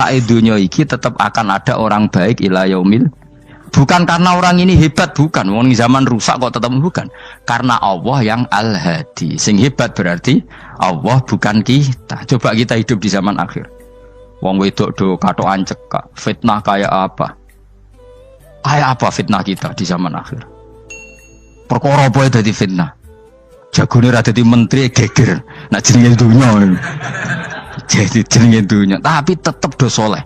rusake dunya iki tetap akan ada orang baik ila yaumil. Bukan karena orang ini hebat, bukan. Wong zaman rusak kok tetap bukan. Karena Allah yang Al-Hadi. Sing hebat berarti Allah bukan kita. Coba kita hidup di zaman akhir. Wong wedok do katokan cekak. Fitnah kayak apa? Kayak apa fitnah kita di zaman akhir? Perkara apa dadi fitnah? Jagone ra dadi menteri geger. Nak jenenge dunya. Jadi jenenge dunya, tapi tetep do saleh.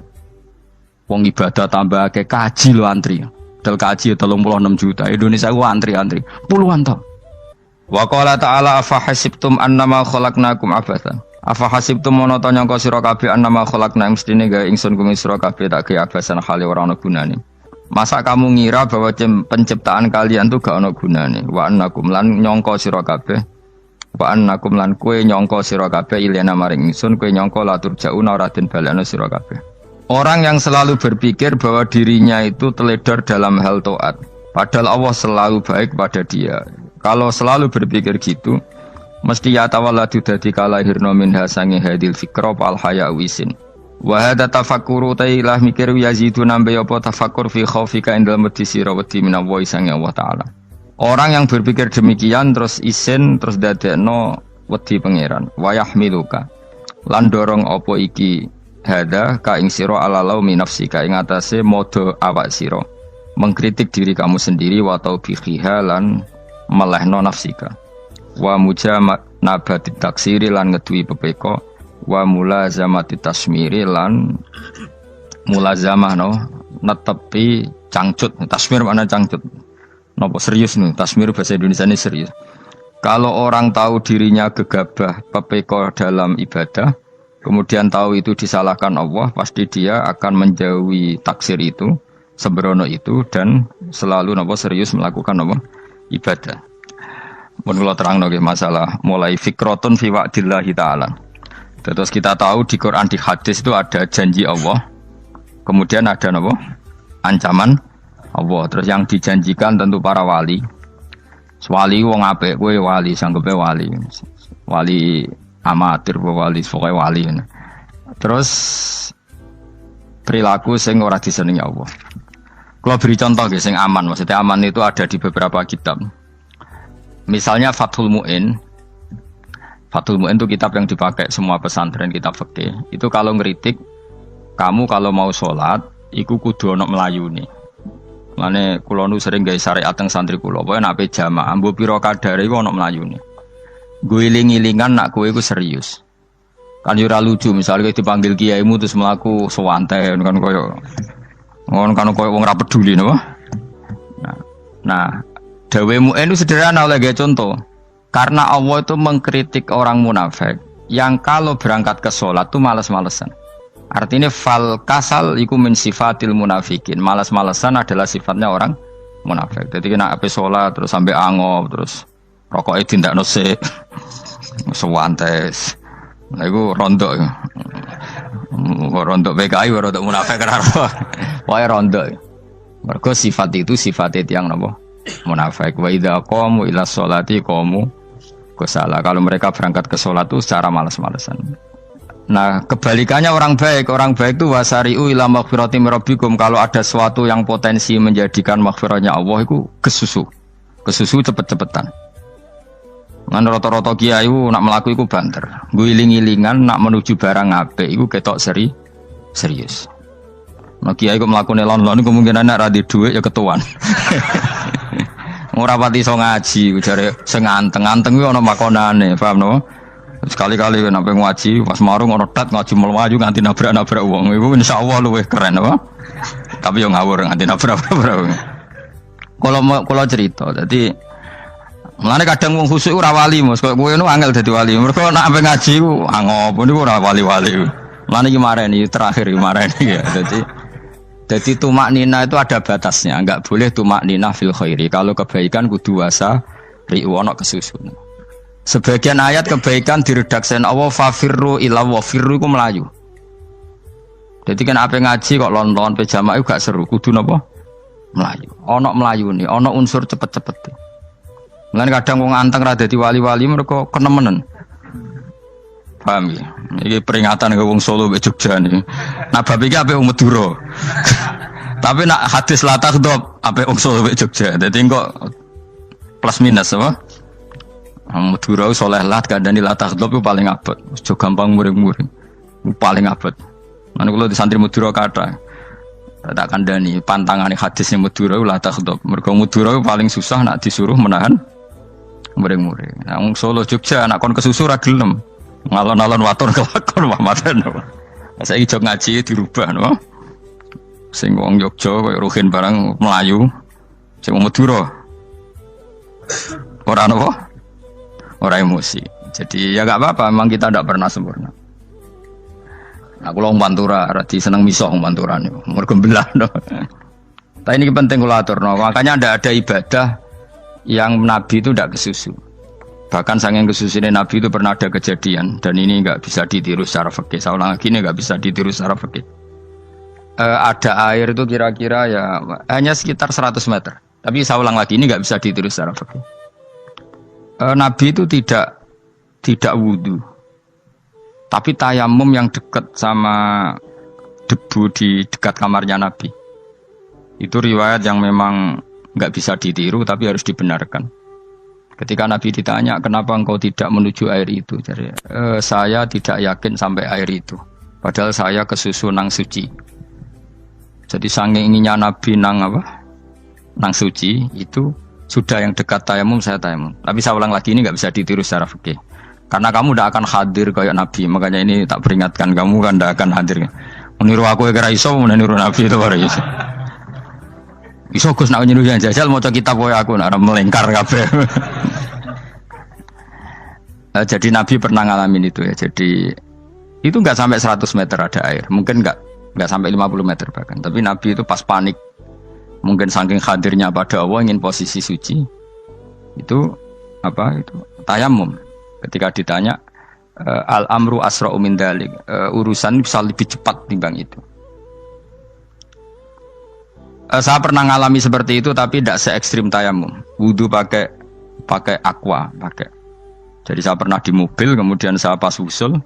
Wong ibadah tambah ke kaji lo antri. Del kaji 36 juta. Indonesia ku antri-antri puluhan tahun. Wa qala ta'ala afa hasibtum annama khalaqnakum abathan. Afa hasibtum mono to nyangka sira kabeh annama khalaqna mestine gawe ingsun kuwi sira kabeh tak gawe abasan khali ora ana gunane. Masa kamu ngira bahwa penciptaan kalian tuh gak ana gunane. Wa annakum lan nyangka sira kabeh. Wa annakum lan kowe nyangka sira kabeh ilena maring ingsun kowe nyangka latur jauna ora den balana sira kabeh. Orang yang selalu berpikir bahwa dirinya itu teledor dalam hal taat, padahal Allah selalu baik pada dia. Kalau selalu berpikir gitu, mesti ya tawalladu dadi kalahirna min hasangi hadil fikra fal haya wisin. Wa hadza tafakkuru tailah mikir yazidu nambe apa tafakkur fi khaufika indal mati sira wedi minallahi sang Allah taala. Orang yang berpikir demikian terus isin terus dadekno wedi pangeran. Wa yahmiluka lan dorong apa iki hada ka ing sira alalau min nafsika ing atase modo awak sira mengkritik diri kamu sendiri wa taubihiha lan melehno nafsika wa mujanabati taksiri lan ngeduwi pepeko wa mulazamati tasmiri lan mulazamah netepi cangcut. Tasmir mana cangcut napa serius nih tasmir bahasa Indonesia ini serius. Kalau orang tahu dirinya gegabah pepeko dalam ibadah kemudian tahu itu disalahkan Allah, pasti dia akan menjauhi taksir itu, sembrono itu, dan selalu serius melakukan ibadah. Menurut terang masalah mulai fikrotun fi wa'dillahi ta'ala. Terus kita tahu di Quran di hadis itu ada janji Allah, kemudian ada ancaman Allah. Terus yang dijanjikan tentu para wali. Wali wong apik kowe wali, sanggepe wali. Wali amatir wali pokoknya wali. Terus perilaku sing ora disenengi Allah. Kalau beri contoh sing aman, maksudnya aman itu ada di beberapa kitab. Misalnya Fathul Mu'in. Fathul Mu'in itu kitab yang dipakai semua pesantren kitab fikih. Itu kalau ngeritik kamu kalau mau sholat iku kudu ana melayune. Mane kula nu sering gawe syariat teng santri kula, pokoke nek jamaah mbok pira kadare iku ana melayune. Guling-gilingan nak kowe iku serius. Kan yo ora lucu misalnya dipanggil kiaimu terus mlaku sewanten kan koyo wong ora peduli napa. Nah, dawemu itu sederhana oleh gawe contoh. Karena Allah itu mengkritik orang munafik yang kalau berangkat ke sholat itu malas-malesan. Artinya fal kasal iku min sifatil munafikin. Malas-malesan adalah sifatnya orang munafik. Jadi kena ape sholat terus sampai angop terus rokoknya tindak nose sewantes. Nah itu rontok. Rontok PKI rontok munafik kenapa? Wah rontok. Mergo sifat itu sifatnya yang napa? Munafik. Wa idza qamu ila sholati qamu kusala. Kalau mereka berangkat ke sholat itu secara malas-malesan. Nah kebalikannya orang baik itu wasari'u ila maghfirati rabbikum. Kalau ada sesuatu yang potensi menjadikan maghfirahnya Allah itu kesusu cepet-cepetan. Ngan rata-rata kiai nak melaku iku banter. Guling-gilingan nak menuju barang apik iku ketok serius. Nah kiai kok mlakune lon-lon kemungkinan nek ra di dhuwit ya ketuan. Ora pati iso ngaji jare sing anteng-anteng kuwi ana makonane, paham no? Sekali-kali nek ngaji pas marung ana tat ngaji mlayu nganti nabrak-nabrak wong. Iku insyaallah luwih keren apa? Tapi yo ngawur nganti nabrak-nabrak. Kalau cerita, jadi mulane kadang wong khusuk ora wali, Mas. Kowe ngono angel dadi wali. Mergo nek ampe ngaji ku angop niku ora wali-wali. Mulane iki mareni terakhir iki mareni ya. Jadi tumak nina itu ada batasnya, enggak boleh tumak nina fil khairi. Kalau kebaikan kudu wasa ri'u ana kesusun. Sebagian ayat kebaikan diredaksen Allah fafirru ila wa firru iku melayu. Jadi kan ape ngaji kok lon-lon pe jamaah gak seru, kudu napa? Melayu. Ana melayune, ana unsur cepet-cepet. Mulane kadang wong anteng ra dadi wali-wali mergo kenemenen. Paham ya? Ini peringatan ke wong Solo mbek Jogja nih. Nah bab iki ape wong Madura. Tapi nak hadis la takhdhab ape wong Solo mbek Jogja. Dadi kok plus minus apa? Wong Madura soleh lah kandhani la takhdhab paling abot. Aja gampang muring-muring. Paling abot. Lan kula di santri Madura kathah. Tak kandhani pantangane hadisnya Madura la takhdhab. Mergo Madura paling susah nak disuruh menahan muring-muring. Nah wong Solo Jogja nak kon kesusu ra gelem. Ngalon-alon watur kelakon Muhammadan. Saiki jog ngaji dirubah no. Sing wong Jogja koyo Ruhin barang Melayu. Sing wong Madura. Ora napa? Ora emosi. Jadi ya enggak apa-apa, memang kita tidak pernah sempurna. Nah, kula wong Pantura radi seneng misah wong Pantura niku. Mergo belah no. Tapi ini penting kula aturno. Makanya ada ibadah yang Nabi itu tidak kesusu. Bahkan saking kesusunya Nabi itu pernah ada kejadian dan ini nggak bisa ditiru secara fikih. Saya ulang lagi ini nggak bisa ditiru secara fikih. Ada air itu kira-kira ya hanya sekitar 100 meter. Tapi saya ulang lagi ini nggak bisa ditiru secara fikih. Nabi itu tidak wudu, tapi tayamum yang dekat sama debu di dekat kamarnya Nabi. Itu riwayat yang memang nggak bisa ditiru tapi harus dibenarkan. Ketika Nabi ditanya, kenapa engkau tidak menuju air itu? Jadi, saya tidak yakin sampai air itu. Padahal saya kesusu nang suci. Jadi saking inginnya Nabi nang suci, itu sudah yang dekat tayamum, saya tayamum. Tapi saya ulang lagi, ini nggak bisa ditiru secara fikih. Karena kamu tidak akan hadir kayak Nabi. Makanya ini tak peringatkan, kamu kan tidak akan hadir. Meniru aku ya kira iso, meniru Nabi itu baru iso. Iso Gus nak nyuruh yang jajal maca kitab koyo aku nak melengkar kabeh. Jadi Nabi pernah ngalamin itu ya. Jadi itu enggak sampai 100 meter ada air. Mungkin enggak sampai 50 meter bahkan. Tapi Nabi itu pas panik. Mungkin saking hadirnya pada Allah ingin posisi suci. Itu tayamum. Ketika ditanya al-amru asra'u min dzalik. Urusan bisa lebih cepat timbang itu. Saya pernah ngalami seperti itu tapi tidak se ekstrim tayamum. Wudu pakai aqua, pakai. Jadi saya pernah di mobil, kemudian saya pas usul,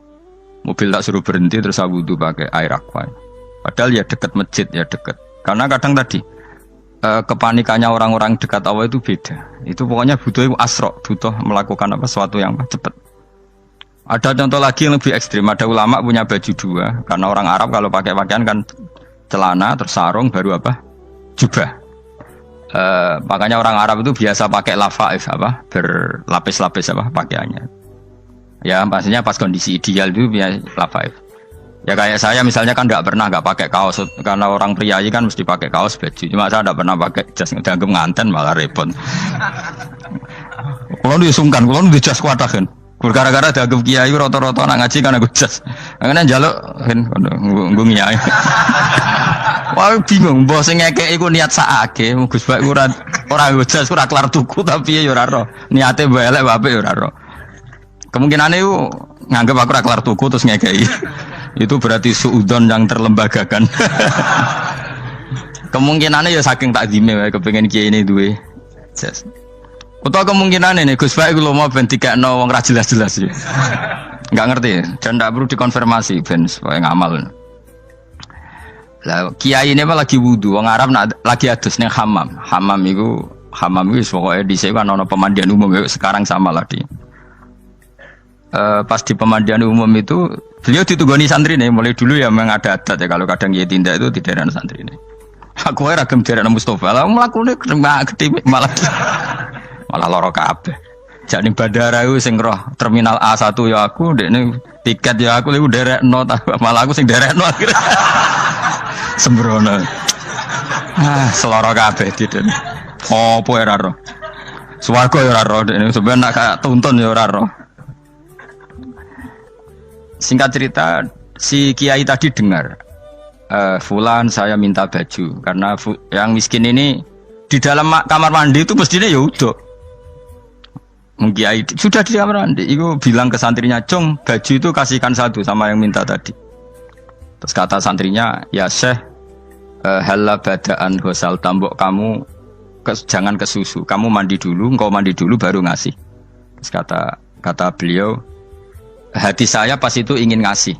mobil tak suruh berhenti terus saya wudu pakai air aqua. Padahal ya dekat masjid ya dekat. Karena kadang tadi kepanikannya orang-orang dekat Allah itu beda. Itu pokoknya butuh asro, butuh melakukan sesuatu yang cepat. Ada contoh lagi yang lebih ekstrim. Ada ulama punya baju dua, karena orang Arab kalau pakai pakaian kan celana terus sarung baru jubah. Makanya orang Arab itu biasa pakai lafaif berlapis-lapis pakaiannya. Ya pastinya pas kondisi ideal itu biasa lafaif. Ya kayak saya misalnya kan nggak pakai kaos karena orang priayi kan mesti pakai kaos baju. Cuma saya tidak pernah pakai jas dianggap nganten malah repot. Kalau disungkan, kalau di jas kuat kan. Gara-gara dianggap kiai rata-rata anak ngaji kan aku jas. Karena jaluk kan nggung ya. Wah bingung, bos ngekek iku niat sakake, Gus Bak ora jas ora kelar tuku tapi ya ora ro. Niate mbok elek apik ya ora ro. Kemungkinane iku nganggep aku ora kelar tuku terus ngekeki. Itu berarti suudzon yang terlembagakan. Kemungkinane ya saking takdime wae kepengin kiai ini duwe jas. Utawa kemungkinane nih Gus Bak iku lomo ben dikekno wong ra jelas-jelas ya. Enggak ngerti dan ndak perlu dikonfirmasi ben supaya ngamal. Lah kiai ini mah lagi wudu, wong Arab lagi adus ning hammam. Hammam iku pokoke dhisik kan ana pemandian umum sekarang sama lah di. Pas di pemandian umum itu beliau ditugoni santri nih, mulai dulu ya memang ada adat ya kalau kadang kiai tindak itu di daerah santri nih. Aku ora gem daerah Mustofa, lah mlakune gede malah lara kabeh. Jane bandara iku sing roh terminal A1 ya aku, ndekne tiket ya aku lek derekno malah aku sing derekno akhirnya. Sembrono. Seloro kabeh diten. Opo ora ro. Swarga ya ora ro, dene sampeyan nak tuntun ya ora ro. Singkat cerita, si kiai tadi dengar fulan saya minta baju karena yang miskin ini di dalam kamar mandi itu mestinya ya udah. Kiai sudah di kamar mandi, itu bilang ke santrinya, "Cung, baju itu kasihkan satu sama yang minta tadi." Terus kata santrinya, "Ya Syekh, halla badaan ghusal tambok kamu jangan kesusu. Kamu mandi dulu, engkau mandi dulu baru ngasih." Terus kata beliau, hati saya pas itu ingin ngasih.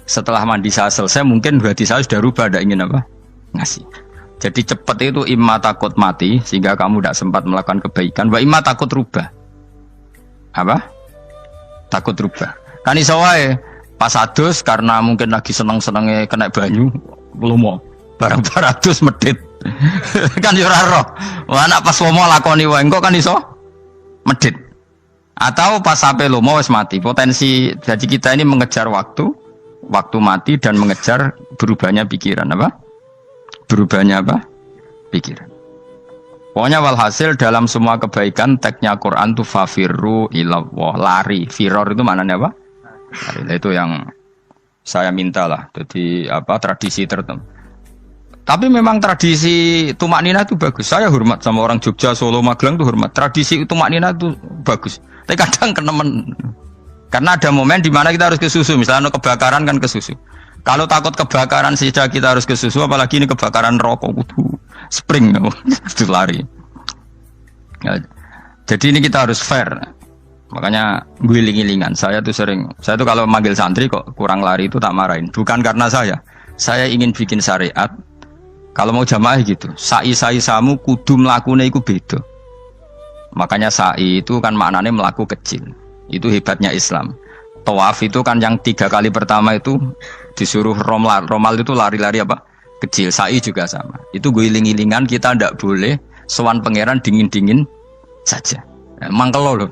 Setelah mandi saya selesai, mungkin hati saya sudah rubah, tidak ingin apa? Ngasih. Jadi cepat itu imma takut mati, sehingga kamu tidak sempat melakukan kebaikan. Wa imma takut rubah. Apa? Takut rubah. Kan iso wae pas adus karena mungkin lagi seneng-senenge kena banyu, lomo. Barang 200 medit. Kan yo ora roh. Wah nek pas lomo lakoni wae engko kan iso medit. Atau pas sampai lomo wis mati. Potensi jadi kita ini mengejar waktu mati dan mengejar berubahnya pikiran apa? Berubahnya apa? Pikiran. Pokoknya walhasil dalam semua kebaikan teksnya Quran itu fafirru ilallah, lari. Firor itu maknanya apa? Lari. Nah, itu yang saya minta lah. Jadi apa tradisi tertentu. Tapi memang tradisi tumak nina itu bagus. Saya hormat sama orang Jogja, Solo, Magelang itu hormat. Tradisi tumak nina itu bagus. Tapi kadang kenemen. Karena ada momen di mana kita harus ke susu. Misalnya kebakaran kan ke susu. Kalau takut kebakaran sehingga kita harus ke susu, apalagi ini kebakaran rokok, spring, itu lari. Ya, jadi ini kita harus fair. Makanya guling-gilingan. Saya tuh kalau manggil santri kok kurang lari itu tak marahin. Bukan karena saya ingin bikin syariat. Kalau mau jamaah gitu, sa'i samu kudu mlakune iku beda. Makanya sa'i itu kan maknanya melaku kecil. Itu hebatnya Islam. Tawaf itu kan yang 3 kali pertama itu disuruh romal itu lari-lari apa? Kecil. Sa'i juga sama. Itu guling-gilingan kita ndak boleh sowan pangeran dingin-dingin saja. Emang kalau loh.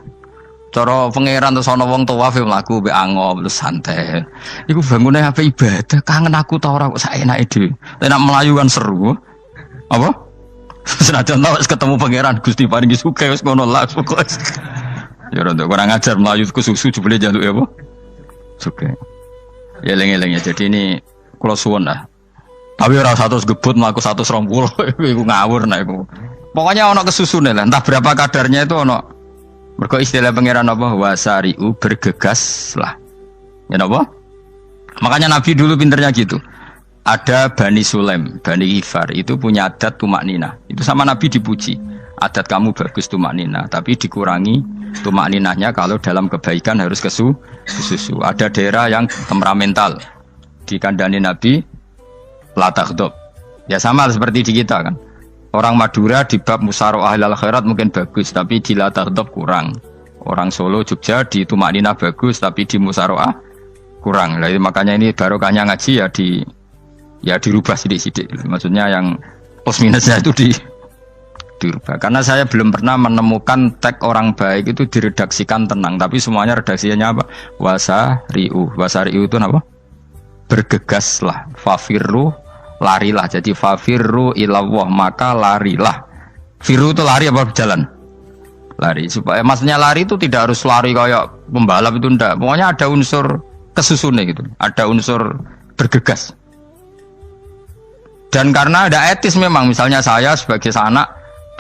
Cara pangeran terus ana wong tawaf mlaku mbek angop terus santai. Iku bangune apa ibadah, kangen aku ta ora kok saenake dhewe. Nek melayu kan seru. Apa? Senajan wis ketemu pangeran Gusti paringi sugih wis ngono lah pokoke. Ya ora kurang ajar melayu ku susu jebule jaluk ya apa? Sugih. Ya eling-eling ya. Jadi ini kula suwun lah. Tapi ora 100 gebut mlaku 120 iku ngawur nek iku. Pokoknya ana kesusune lah, entah berapa kadarnya itu ana. Mergo istilah pangeran apa wasari'u bergegas lah. Ya napa? Makanya Nabi dulu pinternya gitu. Ada Bani Sulaim, Bani Ghifar itu punya adat tumak nina. Itu sama Nabi dipuji. Adat kamu bagus tumak nina, tapi dikurangi tumak ninahnya kalau dalam kebaikan harus ke susu. Ada daerah yang temperamental. Dikandani Nabi la taghdab. Ya sama seperti di kita kan. Orang Madura di bab musyawarah ahlal khairat mungkin bagus, tapi di la taghdab kurang. Orang Solo, Jogja di tumak nina bagus, tapi di musyawarah kurang. Nah, makanya ini barokahnya ngaji ya dirubah sidik-sidik. Maksudnya yang plus minusnya itu dirubah. Karena saya belum pernah menemukan tag orang baik itu diredaksikan tenang, tapi semuanya redaksinya apa? Wasari'u. Wasari'u itu apa? Bergegaslah. Fafirru, larilah. Jadi fafirru ilallah, maka larilah. Firu itu lari apa berjalan? Lari. Supaya maksudnya lari itu tidak harus lari kayak pembalap itu enggak. Pokoknya ada unsur kesusunnya gitu. Ada unsur bergegas. Dan karena ada etis memang, misalnya saya sebagai anak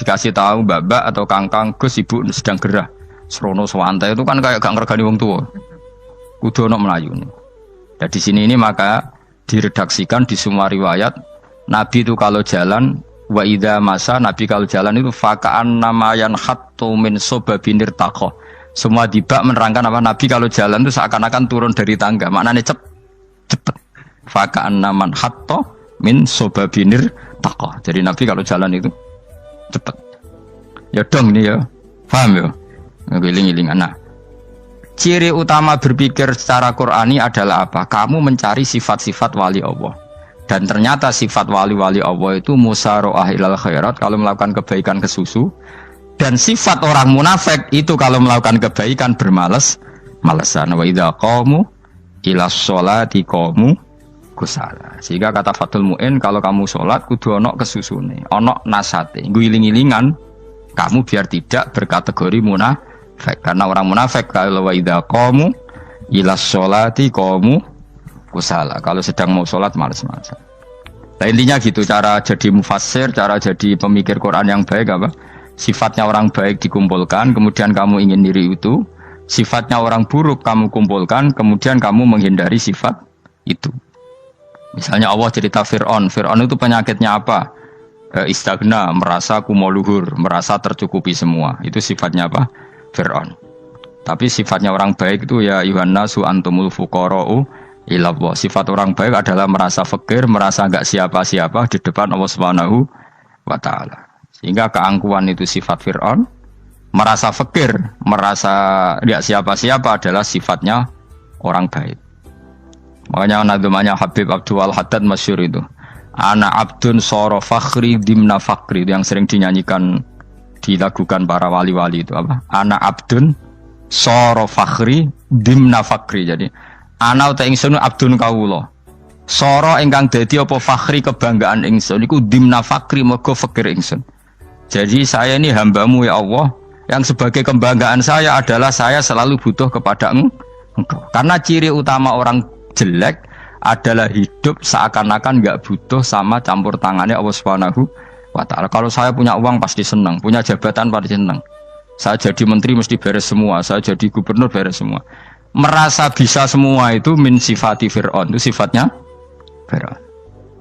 dikasih tahu babak atau kangkang Gus ibu sedang gerah. Serono swantai itu kan kayak gak ngergani wong tua. Kudu ono Melayu nih. Dan di sini ini maka diredaksikan di semua riwayat Nabi itu kalau jalan wa idza masa, Nabi kalau jalan itu fakaan namayan khattu min sobabinir taqo. Semua dibak menerangkan apa Nabi kalau jalan itu seakan-akan turun dari tangga. Maknanya cepet. Fakaan naman khattu min sobabinir taqo. Jadi Nabi kalau jalan itu cepet. Ya dong nih ya. Paham ya? Ngiling-ngiling anak. Ciri utama berpikir secara Qur'ani adalah apa? Kamu mencari sifat-sifat wali Allah. Dan ternyata sifat wali-wali Allah itu musyaroah ilal khairat, kalau melakukan kebaikan ke susu. Dan sifat orang munafik itu kalau melakukan kebaikan bermales-malesan. Wa idza qamu ilas sholati qamu kusala. Sehingga kata Fathul Mu'in, kalau kamu sholat kudu ono kesusune, ono nasate. Guling-gilingan kamu biar tidak berkategori munafik. Karena orang munafik kalau wa idza qamu ilas sholati qamu kusala. Kalau sedang mau sholat malas-malasan. Nah, intinya gitu cara jadi mufassir, cara jadi pemikir Quran yang baik apa? Sifatnya orang baik dikumpulkan, kemudian kamu ingin diri itu. Sifatnya orang buruk kamu kumpulkan, kemudian kamu menghindari sifat itu. Misalnya Allah cerita Fir'aun. Fir'aun itu penyakitnya apa? Istagna, merasa kumoluhur, merasa tercukupi semua. Itu sifatnya apa? Fir'aun. Tapi sifatnya orang baik itu ya yuhannasu antumul fuqara'u ilallah. Sifat orang baik adalah merasa fakir, merasa enggak siapa-siapa di depan Allah Subhanahu wa taala. Sehingga keangkuhan itu sifat Fir'aun, merasa fakir, merasa enggak siapa-siapa adalah sifatnya orang baik. Makanya nadumanya Habib Abdul Haddad masyhur itu. Ana abdun soro fakhri dimna fakri, yang sering dinyanyikan dilakukan para wali-wali itu apa? Ana abdun soro fakhri dimna fakri. Jadi ana uta ingsun abdun kawula. Soro ingkang dadi apa fakhri kebanggaan ingsun iku dimna fakri mergo fakir ingsun. Jadi saya ini hambamu ya Allah, yang sebagai kebanggaan saya adalah saya selalu butuh kepada Engkau. Karena ciri utama orang jelek adalah hidup seakan-akan enggak butuh sama campur tangannya Allah Subhanahu wa taala. Kalau saya punya uang pasti senang, punya jabatan pasti senang. Saya jadi menteri mesti beres semua, saya jadi gubernur beres semua. Merasa bisa semua itu min sifati Fir'aun, itu sifatnya Fir'aun.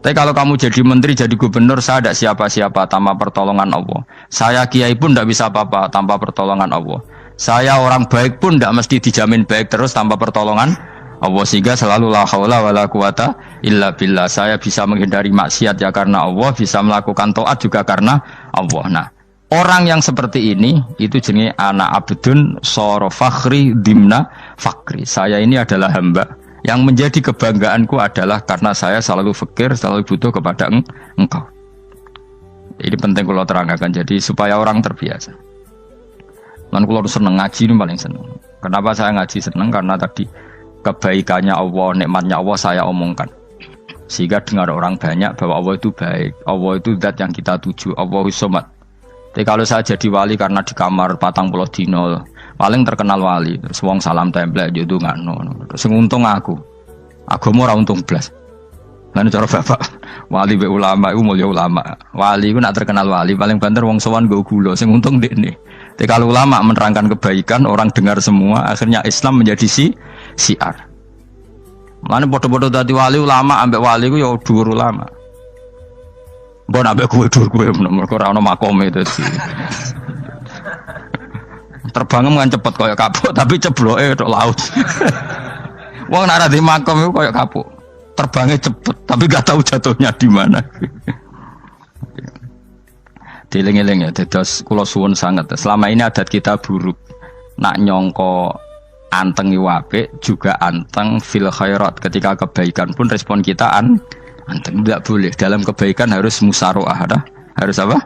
Tapi kalau kamu jadi menteri, jadi gubernur, saya tidak siapa-siapa tanpa pertolongan Allah. Saya kiai pun tidak bisa apa-apa tanpa pertolongan Allah. Saya orang baik pun tidak mesti dijamin baik terus tanpa pertolongan Allah, sehingga selalu la haula wala quwata illa billah. Saya bisa menghindari maksiat ya karena Allah, bisa melakukan taat juga karena Allah. Nah, orang yang seperti ini itu jenenge ana abdun soro fakhri dimna fakri. Saya ini adalah hamba yang menjadi kebanggaanku adalah karena saya selalu fakir, selalu butuh kepada Engkau. Ini penting kalau terangkan, jadi supaya orang terbiasa. Dan kalau seneng ngaji ini paling seneng. Kenapa saya ngaji seneng? Karena tadi kebaikannya Allah, nikmatnya Allah saya omongkan. Sehingga dengar orang banyak bahwa Allah itu baik, Allah itu zat yang kita tuju, Allahu Somad. Tapi kalau saya jadi wali karena di kamar 40 dino, paling terkenal wali, terus wong salam template yo ndongakno. Terus untung aku ora untung blas. Lan cara bapak wali be ulama iku mulya ulama. Wali iku nak terkenal wali paling banter wong sowan nggo gula, sing untung ndekne. Tapi kalau ulama menerangkan kebaikan, orang dengar semua, akhirnya Islam menjadi siar. Mana bodoh-bodoh tadi wali ulama, ambek wali ku ya dhuwur ulama. Mbok ambek kowe dhuwur kowe mergo ora ono makome dadi. Terbang kan cepet kaya kapuk, tapi cebloke tok laut. Wong nek ora di makom iku kaya kapuk. Terbangnya cepet, tapi gak tahu jatuhnya di mana. Dieling-eling ya, dados kula suwun sangat. Selama ini adat kita buruk. Nak nyongko anteng apik juga anteng fil khairat. Ketika kebaikan pun respon kita anteng, tidak boleh. Dalam kebaikan harus musaroah, harus apa?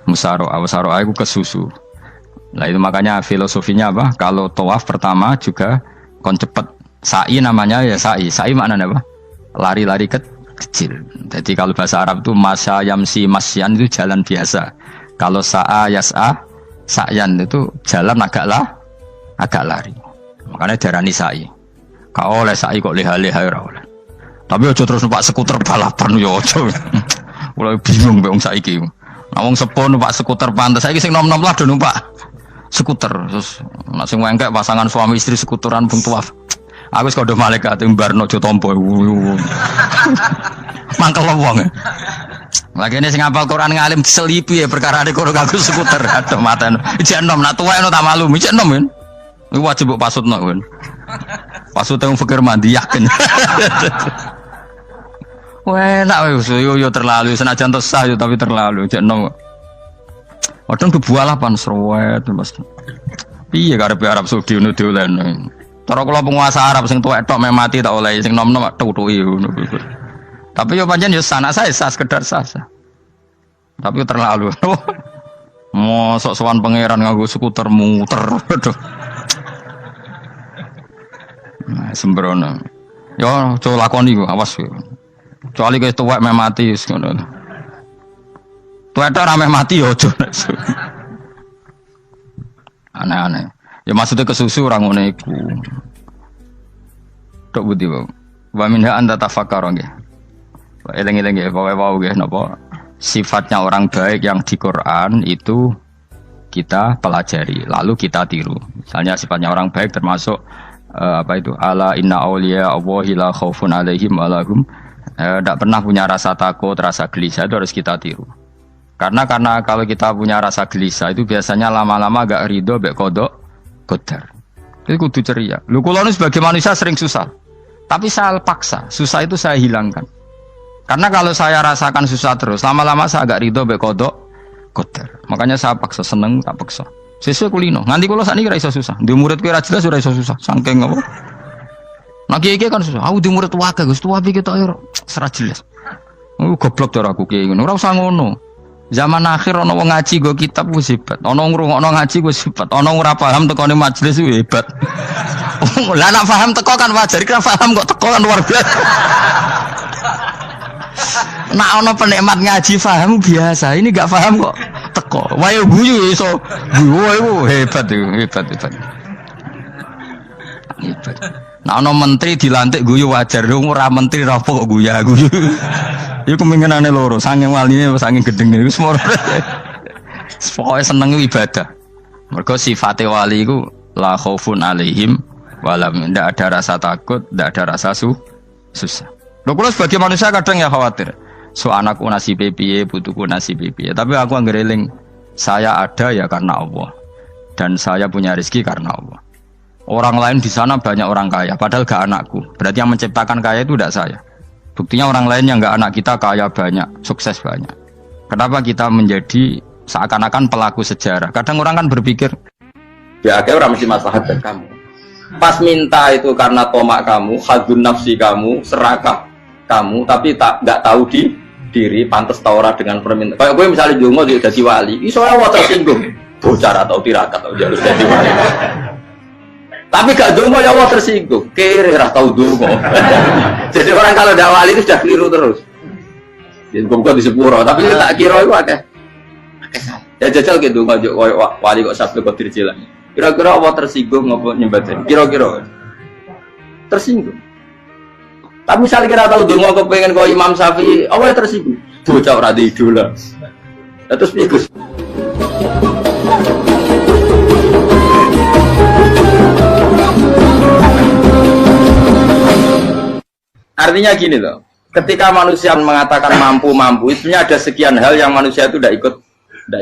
Musaroah. Musaroah itu kesusu. Nah itu makanya filosofinya apa? Kalau tawaf pertama juga kon cepet. Sa'i namanya ya sa'i. Sa'i maknanya apa? Lari-lari kecil. Jadi kalau bahasa Arab itu masya yamsi masyan itu jalan biasa. Kalau sa'a yas'a sa'yan itu jalan agak lari. Makanya darani sa'i. Kau oleh sa'i kok leha-leha ora oleh. Tapi aja terus numpak skuter balapan yo aja. Mulai bingung mbek wong saiki. Nah wong sepo numpak skuter pantes. Saiki sing nom-nom lah do numpak skuter. Terus nek sing wengkek pasangan suami istri skuteran pun tuaf. Aku wis kodho malaikat mbarno aja tampa. Mangkel wong. Lagi ini sing hafal Quran ngalim diselipi ya perkara ade kono aku skuter. Aduh maten. Ijek enom nak tuwek no tak malu. Ijek enom kan. Iku wajib mbok pasutno kan. Pasute wong fikir mandi yakin. Wah, enak wis yo terlalu senajan sah yo tapi terlalu ijek enom. Wadon kebualapan serwet Mas. Piye karepe Arab Saudi ngono dolen. Cara kula penguasa Arab sing tuwek tok mati tak oleh sing nom-nom tutuki ngono. Tapi yo pancen yo sanak saya sekedar sasa. Tapi yo terlalu. Mosok sowan pangeran nganggo skuter muter. Nah, sembrono. Yo coba lakoni ku awas yo. Kecuali kowe tuwek mati wis ngono. Tuwek tok rame mati yo aja. Aneh-aneh. Ya maksudnya kesusu orang ngono iku. Tok budi wae. Wa minha anta tafakkar nggih. Eleng-eleng nggih pokoke wau nggih napa sifatnya orang baik yang di Quran itu kita pelajari lalu kita tiru. Misalnya sifatnya orang baik termasuk apa itu ala inna auliya Allahi la khaufun alaihim wa lahum tidak pernah punya rasa takut, rasa gelisah, itu harus kita tiru. Karena kalau kita punya rasa gelisah itu biasanya lama-lama agak ridho, agak kodok, kodar. Itu kudu ceria. Lho kula nu sebagai manusia sering susah. Tapi saya paksa, susah itu saya hilangkan. Karena kalau saya rasakan susah terus, lama-lama saya agak ridho mbek kodok kotor. Makanya saya paksa, seneng tak paksa. Sesuai kulino. Nganti kula sakniki ora iso susah. Di murid kuwi ora jelas ora iso susah. Saking apa? Nah kiai kan susah. Aku di murid wae Gus, tuwa iki ketok ora jelas. Goblok cara aku kiai ngono. Ora usah ngono. Zaman akhir ana wong ngaji go kitab wis hebat. Ana ngrungokno ngaji wis hebat. Ana ora paham tekone majelis wis hebat. Lah nek paham teko kan wajar, kira paham kok teko kan luar biasa. Nek ana penikmat ngaji paham biasa, ini gak paham kok teko. Wae guyu iso. Guyu hebat itu, hebat. Hebat. Nek ana menteri dilantik guyu wajar, ora menteri ra kok guyu. Iku kemungkinane loro, saking waline saking gedenge iku semua. Pokoke seneng ibadah. Mergo sifate wali iku la khaufun alaihim walam, ndak ada rasa takut, ndak ada rasa susah. Lho kula sebagai manusia kadang ya khawatir. So anakku nasibe piye, putuku nasibe piye. Tapi aku anggereling saya ada ya karena Allah. Dan saya punya rezeki karena Allah. Orang lain di sana banyak orang kaya, padahal gak anakku. Berarti yang menciptakan kaya itu tidak saya. Buktinya orang lain yang gak anak kita kaya banyak, sukses banyak. Kenapa kita menjadi seakan-akan pelaku sejarah? Kadang orang kan berpikir, ya akhirnya orang mesti maslahat dan kamu. Pas minta itu karena tomak kamu, hadun nafsi kamu, serakah kamu, tapi nggak tahu diri, pantas taura dengan permintaan. Kayak gue misalnya Jongo jadi wali, ini soalnya water tersinggung, bocor atau tirakat atau jalur jadi wali. Tapi gak Jongo ya water tersinggung, kere tahu Jongo. Jadi orang kalau tidak wali itu sudah keliru terus. Jadi gue di sepuro, tapi tak kira itu ada. Ya jajal gitu, wali kok sabtu kok dirjilan. Kira-kira Allah tersinggung ngopo nyembah? Kira-kira tersinggung. Tapi misalnya kira tahu dulu mau kepengen kau Imam Syafi'i, Allah tersinggung. Bocah ora di idola. Terus piye Gus? Artinya gini loh. Ketika manusia mengatakan mampu, itu ada sekian hal yang manusia itu tidak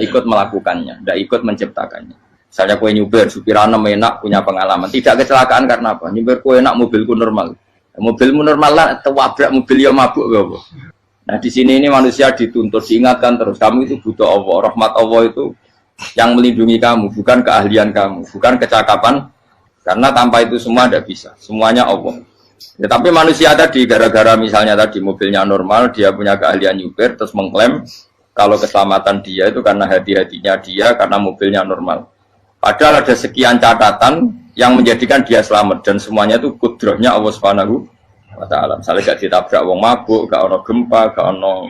ikut melakukannya, tidak ikut menciptakannya. Misalnya kue nyuber, supirana enak, punya pengalaman. Tidak kecelakaan karena apa? Nyuber kue enak, mobilku normal. Mobilmu normal lah, tewabrak mobil yang mabuk. Gak? Nah di sini ini manusia dituntut, diingatkan terus. Kamu itu butuh Allah, rahmat Allah itu yang melindungi kamu, bukan keahlian kamu, bukan kecakapan. Karena tanpa itu semua tidak bisa. Semuanya Allah. Ya, tapi manusia tadi, gara-gara misalnya tadi mobilnya normal, dia punya keahlian nyuber, terus mengklaim kalau keselamatan dia itu karena hati-hatinya dia, karena mobilnya normal. Padahal ada sekian catatan yang menjadikan dia selamat dan semuanya itu kudrahnya Allah Subhanahu wa taala. Misalnya gak ditabrak wong mabuk, gak ono gempa, gak ono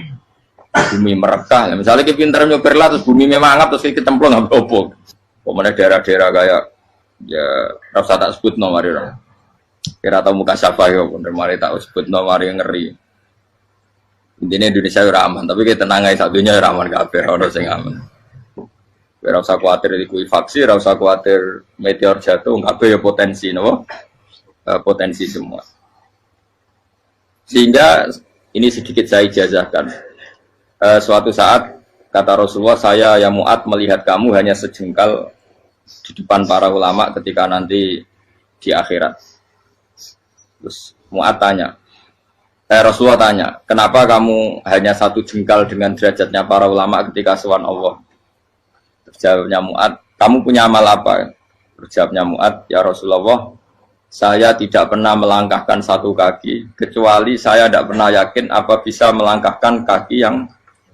bumi merekah. Misalnya kita pintar nyopir lah terus bumi memangap terus kita cemplung nggak apa-apa. Pokoknya daerah-daerah kayak ya rasa tak sebut nomor orang. Kira tahu muka siapa ya pun mari tak sebut nomor yang ngeri. Intinya Indonesia ora aman, tapi kita tenang aja satunya ora aman kabeh, ora sing aman. Ora usah kuwatir likuifaksi, ora usah kuwatir meteor jatuh, kabeh ya potensi no? Potensi semua. Sehingga ini sedikit saya ijazahkan. Suatu saat kata Rasulullah, saya ya Mu'ad melihat kamu hanya sejengkal di depan para ulama ketika nanti di akhirat. Terus Mu'ad tanya, Rasulullah tanya, kenapa kamu hanya satu jengkal dengan derajatnya para ulama ketika sowan Allah? Jawabnya Mu'ad, kamu punya amal apa? Jawabnya Mu'ad, ya Rasulullah, saya tidak pernah melangkahkan satu kaki, kecuali saya tidak pernah yakin apa bisa melangkahkan kaki yang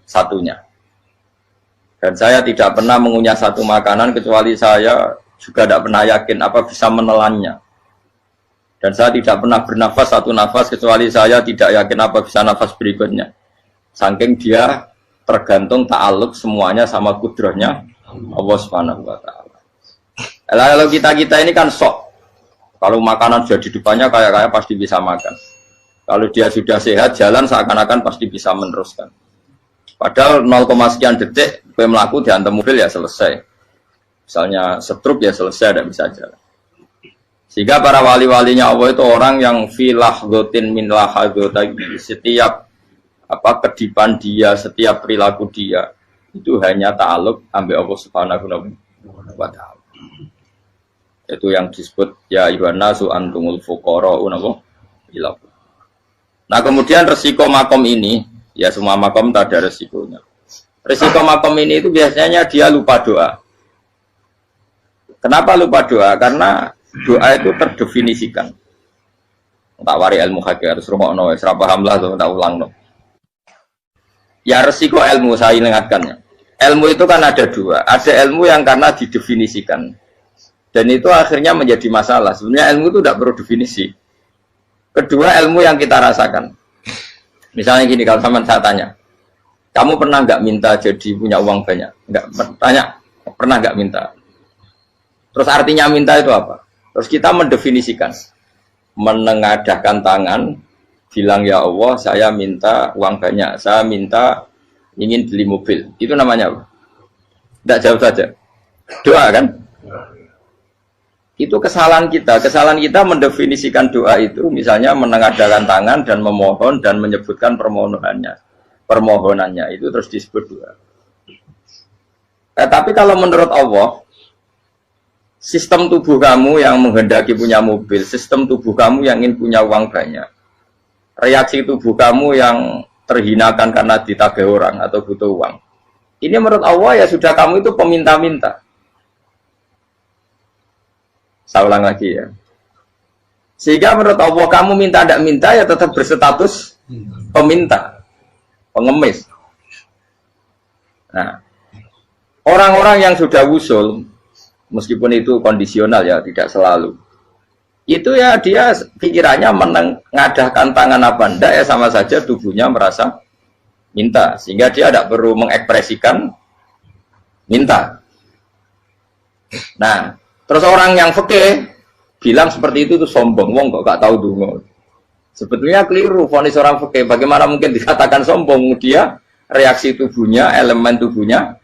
satunya. Dan saya tidak pernah mengunyah satu makanan, kecuali saya juga tidak pernah yakin apa bisa menelannya. Dan saya tidak pernah bernafas satu nafas, kecuali saya tidak yakin apa bisa nafas berikutnya. Saking dia tergantung ta'aluk semuanya sama kudrahnya Allah Subhanahu wa taala. Kalau kita ini kan sok. Kalau makanan sudah di depannya kayak pasti bisa makan. Kalau dia sudah sehat jalan seakan-akan pasti bisa meneruskan. Padahal 0, sekian detik gue melaku dihantam mobil ya selesai. Misalnya stroke ya selesai, tidak bisa jalan. Sehingga para wali-walinya Allah itu orang yang filah gotin min lahadotagi, setiap kedipan dia, setiap perilaku dia itu hanya ta'aluk ambil Allah Subhanahu wa taala. Itu yang disebut ya Yohana su antumul fuqara unapa ilah. Nah kemudian resiko makom ini, ya semua makom tak ada resikonya. Resiko makom ini itu biasanya dia lupa doa. Kenapa lupa doa? Karena doa itu terdefinisikan. Tak wari ilmu hakikat, terus rungokno, serah paham lah tuh, tak ulang no. Ya resiko ilmu saya ingatkannya. Ilmu itu kan ada dua. Ada ilmu yang karena didefinisikan. Dan itu akhirnya menjadi masalah. Sebenarnya ilmu itu tidak perlu definisi. Kedua, ilmu yang kita rasakan. Misalnya gini, kalau sama saya tanya, kamu pernah nggak minta jadi punya uang banyak? Nggak tanya, pernah nggak minta? Terus artinya minta itu apa? Terus kita mendefinisikan, menengadahkan tangan, bilang ya Allah, saya minta uang banyak, saya minta ingin beli mobil. Itu namanya apa? Tidak jauh saja. Doa kan? Itu kesalahan kita. Kesalahan kita mendefinisikan doa itu, misalnya menengadahkan tangan dan memohon dan menyebutkan permohonannya itu terus disebut doa. Tapi kalau menurut Allah, sistem tubuh kamu yang menghendaki punya mobil, sistem tubuh kamu yang ingin punya uang banyak, reaksi tubuh kamu yang terhinakan karena ditagih orang atau butuh uang, ini menurut Allah ya sudah kamu itu peminta-minta. Saya ulang lagi ya. Sehingga menurut Allah kamu minta tidak minta ya tetap berstatus peminta, pengemis. Nah, orang-orang yang sudah wusul, meskipun itu kondisional ya, tidak selalu. Itu ya dia pikirannya menengadahkan tangan apa enggak ya sama saja tubuhnya merasa minta. Sehingga dia tidak perlu mengekspresikan minta. Nah, terus orang yang fikih bilang seperti itu sombong, wong kok gak tahu dungo. Sebetulnya keliru vonis orang fikih. Bagaimana mungkin dikatakan sombong? Dia reaksi tubuhnya, elemen tubuhnya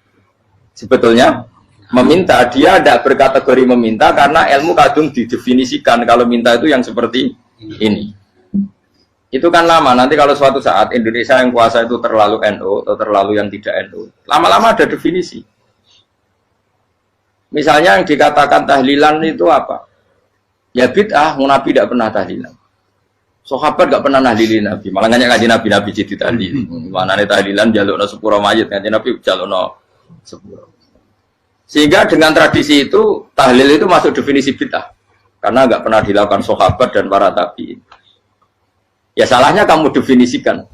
sebetulnya meminta. Dia tidak berkategori meminta karena ilmu kadung didefinisikan kalau minta itu yang seperti ini. Itu kan lama. Nanti kalau suatu saat Indonesia yang kuasa itu terlalu NU atau terlalu yang tidak NU, lama-lama ada definisi. Misalnya yang dikatakan tahlilan itu apa? Ya bid'ah, Nabi tidak pernah tahlilan. Sahabat tidak pernah nahlilin Nabi. Malah nggak ngaji Nabi jadi tahlil. Mana nih tahlilan jalukno sepuro mayit, ngaji Nabi jalukno sepuro. Sehingga dengan tradisi itu tahlil itu masuk definisi bid'ah. Karena nggak pernah dilakukan sahabat dan para tabi'in. Ya salahnya kamu definisikan.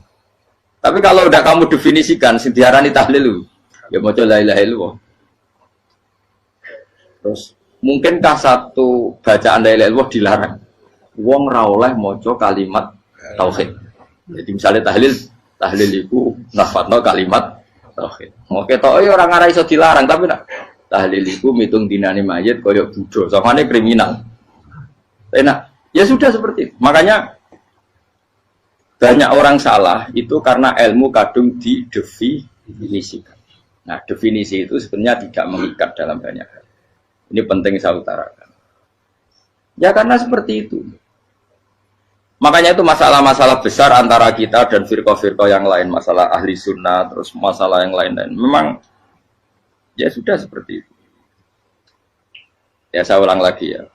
Tapi kalau udah kamu definisikan, sediarani tahlil, ya mau la ilaha illallah. Terus mungkinkah satu bacaan la ilaha illallah dilarang? Wong ra oleh maca kalimat tauhid. Jadi misalnya tahlil iku nafatno kalimat tauhid. Oke tok ora ngara iso dilarang tapi nak tahlil iku mitung dinane mayit kaya budo. Samane kriminal. Enak. Ya sudah seperti itu. Makanya banyak orang salah itu karena ilmu kadung didefinisikan. Nah, definisi itu sebenarnya tidak mengikat dalam banyak hal. Ini penting saya utarakan. Ya karena seperti itu. Makanya itu masalah-masalah besar antara kita dan firqah-firqah yang lain. Masalah ahli sunnah, terus masalah yang lain-lain. Memang, ya sudah seperti itu. Ya saya ulang lagi ya.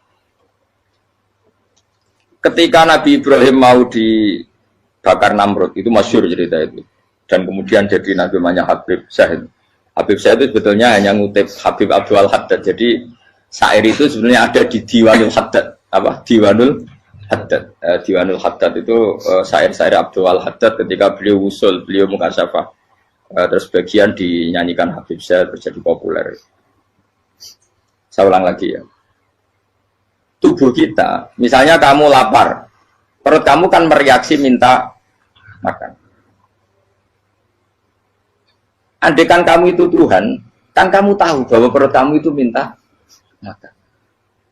Ketika Nabi Ibrahim mau dibakar Namrud, itu masyhur cerita itu. Dan kemudian jadi Nabi namanya Habib Syahid. Habib Syahid itu sebetulnya hanya ngutip Habib Abdul Haddad. Jadi syair itu sebenarnya ada di Diwanul Haddad. Apa? Diwanul Haddad. Diwanul Haddad itu syair-syair Abdul Haddad ketika beliau usul, beliau mukasyafah. Terus bagian dinyanyikan Habib Syahid terjadi populer. Saya ulang lagi ya. Tubuh kita, misalnya kamu lapar, perut kamu kan mereaksi minta makan. Andaikan kamu itu Tuhan, kan kamu tahu bahwa perut kamu itu minta makan.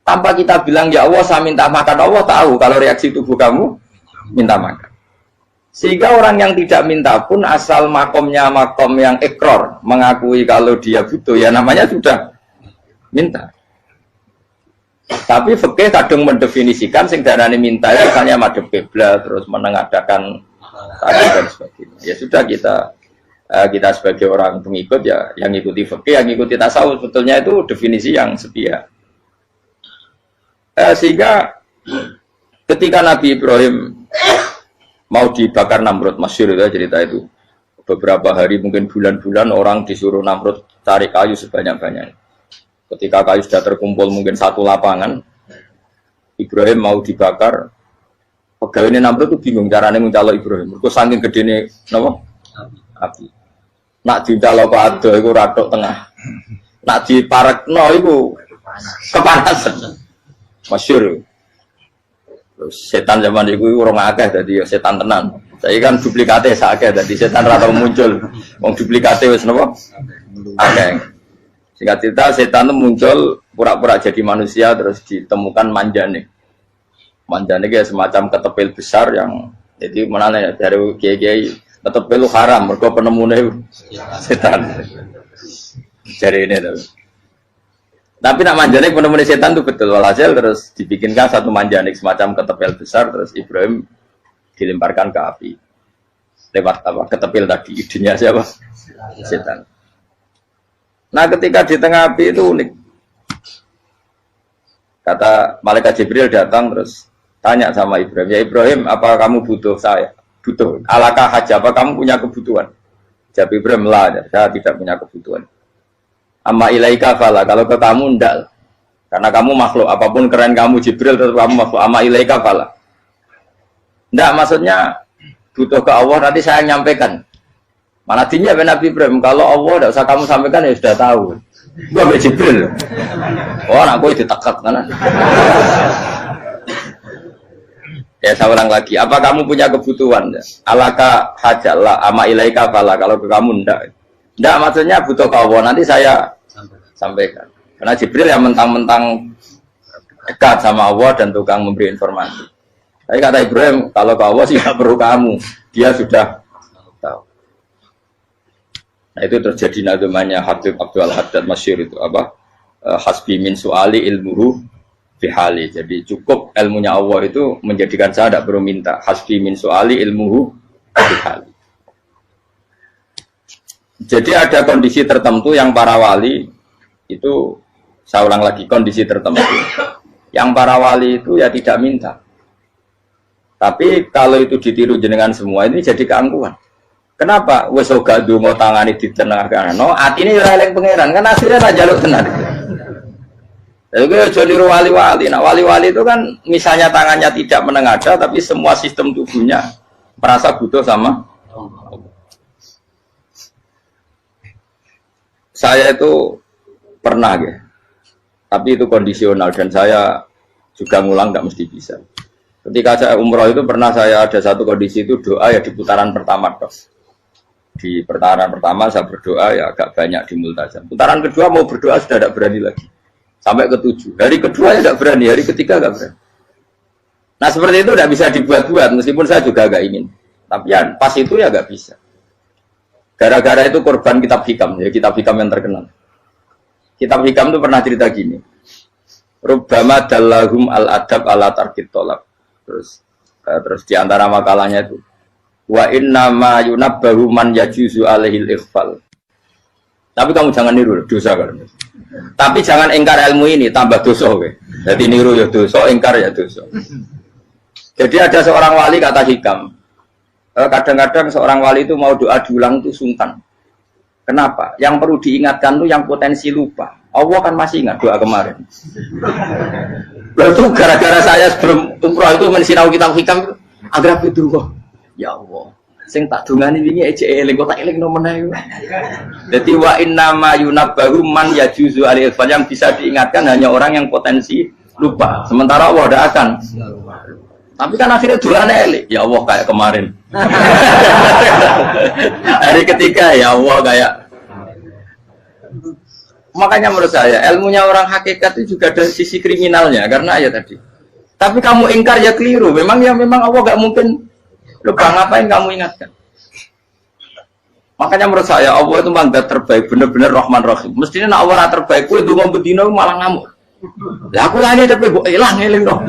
Tanpa kita bilang, ya Allah saya minta makan, Allah tahu kalau reaksi tubuh kamu minta makan. Sehingga orang yang tidak minta pun asal makomnya makom yang ikror, mengakui kalau dia butuh, ya namanya sudah minta. Tapi fikih kadung mendefinisikan sing darane minta ya misalnya madhep kiblat terus menengadakan tadi dan sebagainya. Ya sudah kita sebagai orang pengikut ya yang ikuti fikih, yang ikuti tasawuf sebetulnya itu definisi yang setia. Sehingga ketika Nabi Ibrahim mau dibakar Namrud, masyhur itu cerita itu. Beberapa hari mungkin bulan-bulan orang disuruh Namrud cari kayu sebanyak-banyaknya. Ketika kayu sudah terkumpul mungkin satu lapangan, Ibrahim mau dibakar. Pegawai Namrud itu bingung caranya mencalok Ibrahim. Mereka saking gedene napa? Api. Nak dicalok kok ado iku ratok tengah. Nak diparekno iku kepanasan. Masyhur. Setan zaman itu orang akeh dadi setan tenan. Saya kan duplikate sakeh dadi setan ra tau muncul. Wong duplikate wis napa? Akeh. Singkat cerita setan itu muncul pura-pura jadi manusia terus ditemukan manjane. Manjane kayak semacam ketepil besar yang jadi mana dari kiai-kiai ketepil haram mergo penemune setan. Jari ini tuh. Tapi nak manjanik penemuan setan itu betul. Walhasil terus dibikinkan satu manjanik semacam ketepil besar terus Ibrahim dilemparkan ke api. Lewat apa? Ketepil tadi idenya siapa? Setan. Nah ketika di tengah api itu unik. Kata malaikat Jibril datang terus tanya sama Ibrahim, ya Ibrahim apa kamu butuh saya? Butuh. Alakah haja apa kamu punya kebutuhan? Jawab Ibrahim lah, saya tidak punya kebutuhan. Amma ilaika fala, kalau ke kamu ndak. Karena kamu makhluk, apapun keren kamu Jibril tetap kamu makhluk. Amma ilaika fala. Ndak maksudnya butuh ke Allah nanti saya nyampaikan. Mana dinya Nabi Ibrahim, kalau Allah ndak usah kamu sampaikan ya sudah tahu. Gua be Jibril. Oh, anak gue ditekat kan. Ya saya ulang lagi, apa kamu punya kebutuhan? Alaka hajalah amma ilaika fala, kalau ke kamu ndak. Ndak maksudnya butuh ke Allah nanti saya sampaikan. Karena Jibril yang mentang-mentang dekat sama Allah dan tukang memberi informasi. Tapi kata Ibrahim, kalau ke Allah sih tidak perlu kamu, dia sudah tahu. Nah itu terjadi namanya Habib Abdul Haddad masyhur itu apa? Hasbi min su'ali ilmuhu bihali. Jadi cukup ilmunya Allah itu menjadikan saya tidak perlu minta. Hasbi min su'ali ilmuhu bihali. Jadi ada kondisi tertentu yang para wali itu, saya ulang lagi, kondisi tertentu yang para wali itu ya tidak minta. Tapi kalau itu ditiru jenengan semua ini jadi keangkuhan. Kenapa? Wes ora ndonga tangane ditenengahkan. No, atine ora eling pangeran kan akhirnya tak jaluk tenan. Jadi aja niru wali-wali. Nah, wali-wali itu kan misalnya tangannya tidak menengadah tapi semua sistem tubuhnya merasa butuh sama Allah. Saya itu pernah ya, tapi itu kondisional dan saya juga ngulang nggak mesti bisa. Ketika saya umroh itu pernah saya ada satu kondisi itu doa ya di putaran pertama dok. Di putaran pertama saya berdoa ya agak banyak di multazam. Putaran kedua mau berdoa sudah tidak berani lagi. Sampai ke-7. Hari kedua ya tidak berani, hari ketiga nggak berani. Nah seperti itu tidak bisa dibuat-buat meskipun saya juga agak ingin. Tapi ya pas itu ya nggak bisa. Gara-gara itu korban kitab hikam, ya kitab hikam yang terkenal. Kitab hikam itu pernah cerita gini. Rubbama dallahum al-adab ala tarkit tolab. Terus di antara makalahnya itu wa inna ma yunabbahu man yajuzu alaihil ikhfal. Tapi kamu jangan niru dosa kan. Tapi jangan ingkar ilmu ini tambah dosa kowe. Jadi niru ya dosa, ingkar ya dosa. Jadi ada seorang wali kata hikam. Kadang-kadang seorang wali itu mau doa diulang itu sungkan. Kenapa? Yang perlu diingatkan itu yang potensi lupa. Allah kan masih ingat doa kemarin. Lalu gara-gara saya sebelum umroh itu mensinau kitab hikam itu agar itu ya Allah. Sing tak dungani wingi ejek eling kok tak eling no meneh. Dadi wa inna ma yunabbahu man yajuzu alil yang bisa diingatkan hanya orang yang potensi lupa. Sementara Allah tidak akan. Tapi kan akhirnya doanya elik. Ya Allah kayak kemarin. Hari ketiga ya Allah kayak. Makanya menurut saya ilmunya orang hakikat itu juga ada sisi kriminalnya karena ya tadi. Tapi kamu ingkar ya keliru. Memang Allah gak mungkin lupa, ngapain kamu ingatkan. Makanya menurut saya Allah itu mandat terbaik, benar-benar Rahman Rahim. Mestinya nak Allah terbaik, itu ngomong bedino malah ngamuk. Lah aku lah ini tapi gue hilang eling dong.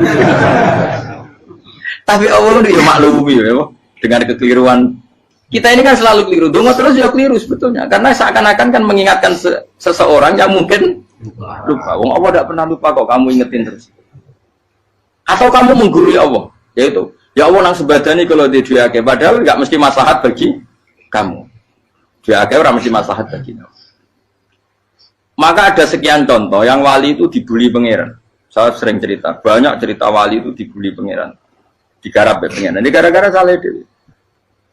Tapi Allah itu ya maklumi ya, dengan kekeliruan. Kita ini kan selalu keliru, dongo terus ya keliru sebetulnya. Karena seakan-akan kan mengingatkan seseorang yang mungkin lupa. Wong Allah tidak pernah lupa kok, kamu ingetin terus. Atau kamu menggurui Allah, yaitu ya Allah nang sebadani kalau di dua akeh, padahal nggak mesti maslahat bagi kamu. Dua akeh orang mesti maslahat bagi kamu. Maka ada sekian contoh yang wali itu dibully pangeran. Saya sering cerita, banyak cerita wali itu dibully pangeran, digarap pangeran. Ini gara-gara salah dewi.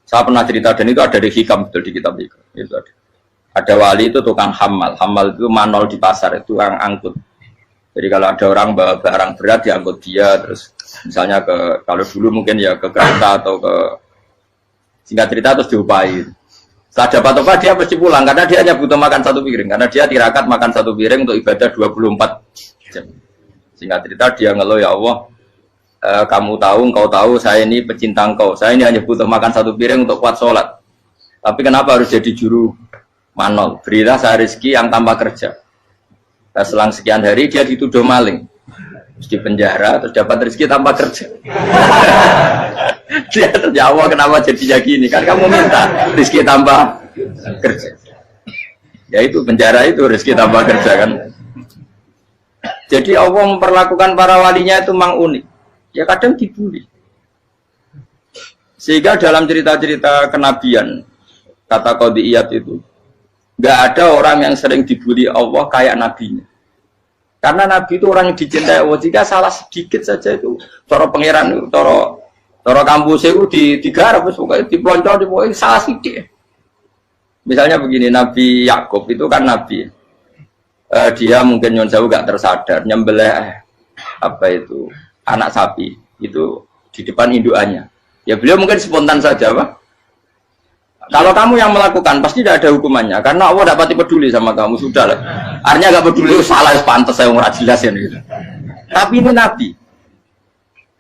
Saya pernah cerita dan itu ada di hikam betul di kitab itu. Itu ada. Ada wali itu tukang hamal, hamal itu manol di pasar, itu tukang angkut. Jadi kalau ada orang bawa barang berat diangkut dia, terus misalnya ke kalau dulu mungkin ya ke kereta atau ke singkat cerita terus diupai. Setelah dapat apa dia pasti pulang karena dia hanya butuh makan satu piring karena dia tirakat makan satu piring untuk ibadah 24 jam. Singkat cerita dia ngeluh ya Allah, kamu tahu, engkau tahu saya ini pecinta engkau, saya ini hanya butuh makan satu piring untuk kuat sholat. Tapi kenapa harus jadi juru manol? Berilah saya rezeki yang tanpa kerja. Nah, selang sekian hari dia dituduh maling, terus di penjara, terus dapat rezeki tanpa kerja. Dia terjawab kenapa jadinya gini? Kan kamu minta rezeki tanpa kerja. Ya itu penjara itu rezeki tanpa kerja kan. Jadi Allah memperlakukan para walinya itu memang unik. Ya kadang dibully. Sehingga dalam cerita-cerita kenabian kata Qadiyat itu nggak ada orang yang sering dibully Allah kayak nabinya. Karena nabi itu orang yang dicintai Allah. Jika salah sedikit saja itu cara pangeran itu, cara kampus itu digarap, pokoknya dipelonco, pokoknya salah sedikit. Misalnya begini, Nabi Yakub itu kan nabi. Dia mungkin nyon jauh gak tersadar nyembelih apa itu anak sapi itu di depan indukannya. Ya beliau mungkin spontan saja, Pak. Kalau kamu yang melakukan pasti tidak ada hukumannya karena Allah dapat peduli sama kamu sudah lah. Artinya gak peduli salah pantas saya nggak jelas ya gitu. Tapi ini nabi.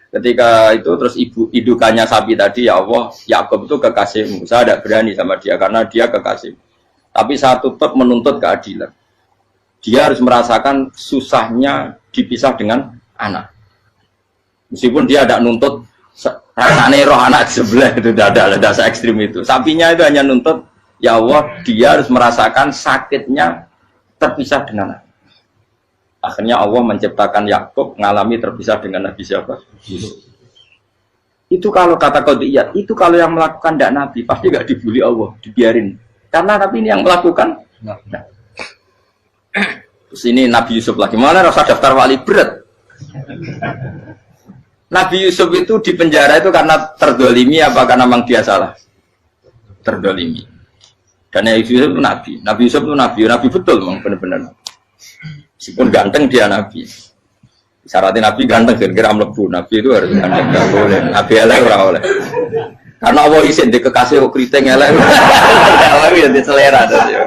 Ketika itu terus indukannya sapi tadi ya Allah, Yakub itu kekasihmu. Saya tidak berani sama dia karena dia kekasih. Tapi saya tetap menuntut keadilan. Dia harus merasakan susahnya dipisah dengan anak. Meskipun dia tidak nuntut rasanya roh anak sebelah itu tidak ada se ekstrim itu. Sapinya itu hanya nuntut ya Allah dia harus merasakan sakitnya terpisah dengan anak. Akhirnya Allah menciptakan Yakub mengalami terpisah dengan Nabi siapa? Itu kalau kata Qadiyat, itu kalau yang melakukan tidak Nabi pasti nggak dibully Allah, dibiarin. Karena Nabi ini yang melakukan. Nah. Terus ini Nabi Yusuf lagi, mana rasa daftar wali berat. Nabi Yusuf itu di penjara itu karena terdolimi apa karena memang dia salah? Terdolimi. Karena Yusuf itu Nabi. Nabi Yusuf itu Nabi betul memang benar-benar. Meskipun ganteng dia Nabi. Syaratnya Nabi ganteng kira-kira mlebu. Nabi itu harus ganteng, nggak boleh. Nabi elek ora oleh. Karena Allah izin di kekasih keriting elek. Allah ya di selera terus ya.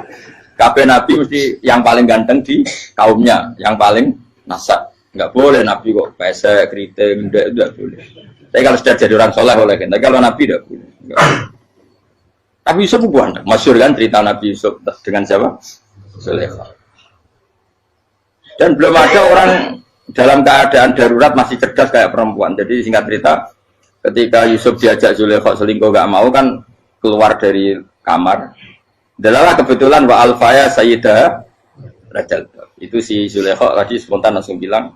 Kabeh Nabi mesti yang paling ganteng di kaumnya, yang paling nasab. Enggak boleh Nabi kok pesek, keriting, enggak boleh. Tapi kalau sudah jadi orang soleh boleh kan. Tapi kalau Nabi enggak boleh. Nabi Yusuf bukan, masyhur kan cerita Nabi Yusuf dengan siapa? Zulaikha. Dan belum ada orang dalam keadaan darurat masih cerdas kayak perempuan. Jadi singkat cerita, ketika Yusuf diajak Zulaikha selingkuh gak mau kan keluar dari kamar. Dalalah kebetulan wa alfaya sayyidah rajal. Itu si Zulaikha tadi spontan langsung bilang,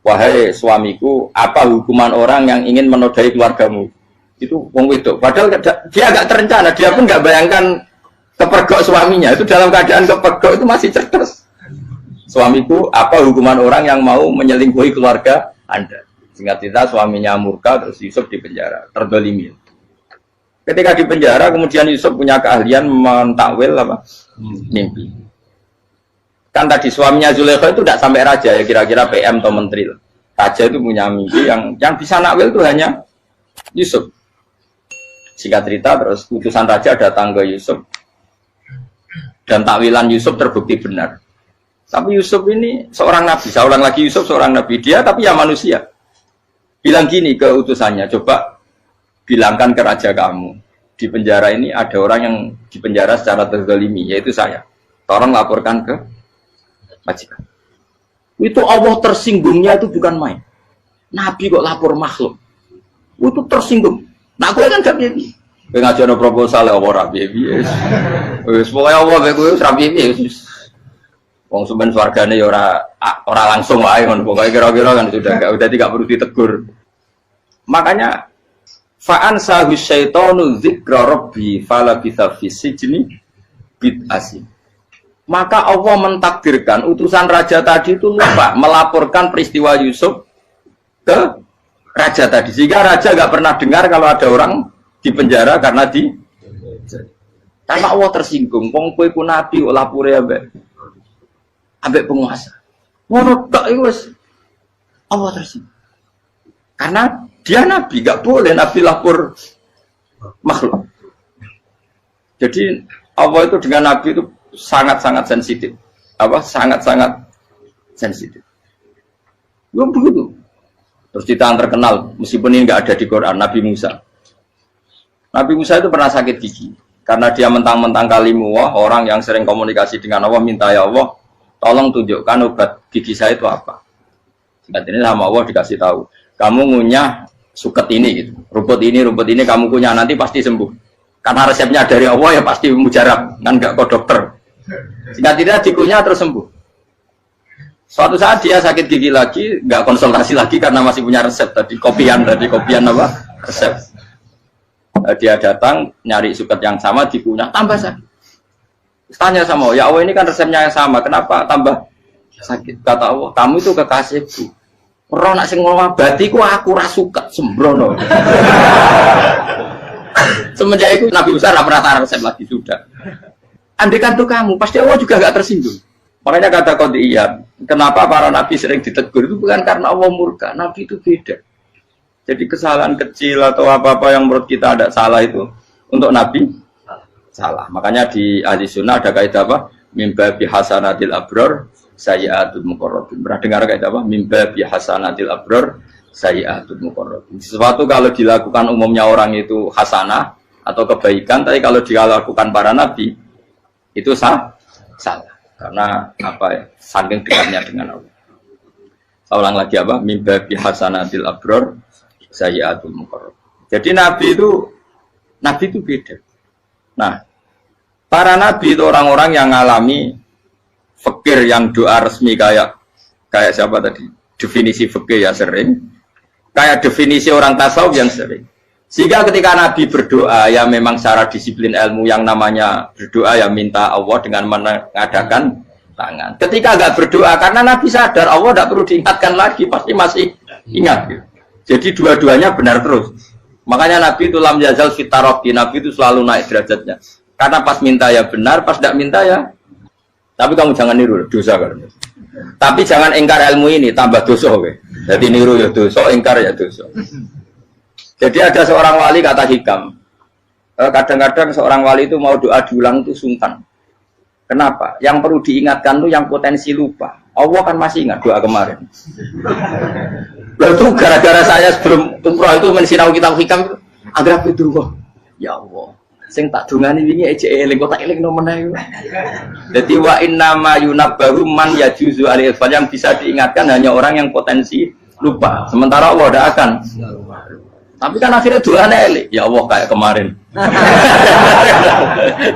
wahai suamiku, apa hukuman orang yang ingin menodai keluargamu? Itu wong wedok. Padahal dia agak terencana, dia pun nggak bayangkan kepergok suaminya. Itu dalam keadaan kepergok itu masih cerdas. Suamiku, apa hukuman orang yang mau menyelingkuhi keluarga Anda? Singkat cerita suaminya murka, terus Yusuf di penjara, terdolimi. Ketika di penjara, kemudian Yusuf punya keahlian mentakwil apa? Mimpi. Kan tadi suaminya Zulaikha itu tidak sampai raja ya, kira-kira PM atau menteri. Raja itu punya mimpi yang bisa nakwil itu hanya Yusuf. Singkat cerita, terus utusan raja datang ke Yusuf dan takwilan Yusuf terbukti benar. Tapi Yusuf ini seorang nabi, saya ulang lagi Yusuf seorang nabi dia, tapi ya manusia. Bilang gini ke utusannya, coba bilangkan ke raja kamu, di penjara ini ada orang yang di penjara secara terzalimi, yaitu saya. Tolong laporkan ke majikan. Itu Allah tersinggungnya itu bukan main. Nabi kok lapor makhluk. Itu tersinggung. Nah, gue kan gak bibi. Gue ngajuin proposal ya Allah rabi. Pokoknya Allah gue rabi. Wong sampean swargane ya ora langsung wae ngono. Pokoke kira-kira kan sudah tidak perlu ditegur. Makanya fa'an sahu syaitanu dzikra rabbi fala bisa fisijni bid'asin. Maka Allah mentakdirkan utusan raja tadi itu lupa melaporkan peristiwa Yusuf ke raja tadi. Sehingga raja nggak pernah dengar kalau ada orang di penjara karena karena Allah tersinggung. Wong kowe ku nabi kok lapore ambek penguasa. Ngono tok iku wis Allah tersinggung. Karena dia nabi, nggak boleh nabi lapor makhluk. Jadi Allah itu dengan nabi itu sangat-sangat sensitif. Sangat-sangat sensitif. Ya begitu. Terus kita yang terkenal, meskipun ini nggak ada di Quran, Nabi Musa. Nabi Musa itu pernah sakit gigi. Karena dia mentang-mentang kalimullah, orang yang sering komunikasi dengan Allah, minta ya Allah, tolong tunjukkan obat gigi saya itu apa. Singkat ini sama Allah dikasih tahu. Kamu ngunyah suket ini, gitu. rumput ini kamu kunyah, nanti pasti sembuh. Karena resepnya dari Allah ya pasti mujarab, kan nggak kok dokter. Singkat tidak dikunyah terus sembuh. Suatu saat dia sakit gigi lagi, nggak konsultasi lagi karena masih punya resep tadi kopian apa resep. Dia datang nyari suket yang sama dikunyah tambah sakit. Tanya sama Allah, ya Allah ini kan resepnya yang sama, kenapa tambah sakit? Kata Allah, kamu itu kekasihku. Roh nak sing ngobati ku aku ra suket sembrono. Semenjak itu Nabi Musa tidak pernah taruh resep lagi sudah. Andaikan itu kamu, pasti Allah juga nggak tersinggung. Makanya kata Qadiyat, kenapa para nabi sering ditegur itu bukan karena Allah murka. Nabi itu beda. Jadi kesalahan kecil atau apa-apa yang menurut kita ada salah itu untuk nabi salah. Makanya di ahli sunnah ada kaidah apa? Mimba bihasanatil abror sayyi'atul muqarrabin. Pernah dengar kaidah apa? Mimba bihasanatil abror sayyi'atul muqarrabin. Sesuatu kalau dilakukan umumnya orang itu hasanah atau kebaikan, tapi kalau dilakukan para nabi itu salah. Karena apa ya? Saking dekatnya dengan Allah. Saya ulang lagi apa? Mimba bihasanatil abror sayyi'atul muqarrabin. Jadi nabi itu beda. Nah, para nabi itu orang-orang yang ngalami fikir yang doa resmi kayak siapa tadi? Definisi fikir ya sering. Kayak definisi orang tasawuf yang sering. Sehingga ketika Nabi berdoa, ya memang secara disiplin ilmu yang namanya berdoa ya minta Allah dengan mengadakan tangan. Ketika enggak berdoa, karena Nabi sadar Allah tidak perlu diingatkan lagi, pasti masih ingat. Gitu. Jadi dua-duanya benar terus. Makanya Nabi itu lam yazal fitaroki, Nabi itu selalu naik derajatnya. Karena pas minta ya benar, pas tidak minta ya. Tapi kamu jangan niru, dosa kan. Tapi jangan ingkar ilmu ini, tambah dosa. Jadi niru ya dosa, ingkar ya dosa. Jadi ada seorang wali kata hikam, kadang-kadang seorang wali itu mau doa diulang itu sungkan. Kenapa? Yang perlu diingatkan itu yang potensi lupa. Allah kan masih ingat doa kemarin. Lalu itu gara-gara saya sebelum umroh itu mensinau kitab hikam itu, agar itu ya Allah. Sing tak dungani wingi ejek eling kok tak eling no meneh. Dadi wa inna ma yunabbaru man yajuzu alil fal, yang bisa diingatkan hanya orang yang potensi lupa. Sementara Allah tidak akan. Tapi kan akhirnya doanya eling, ya Allah kayak kemarin.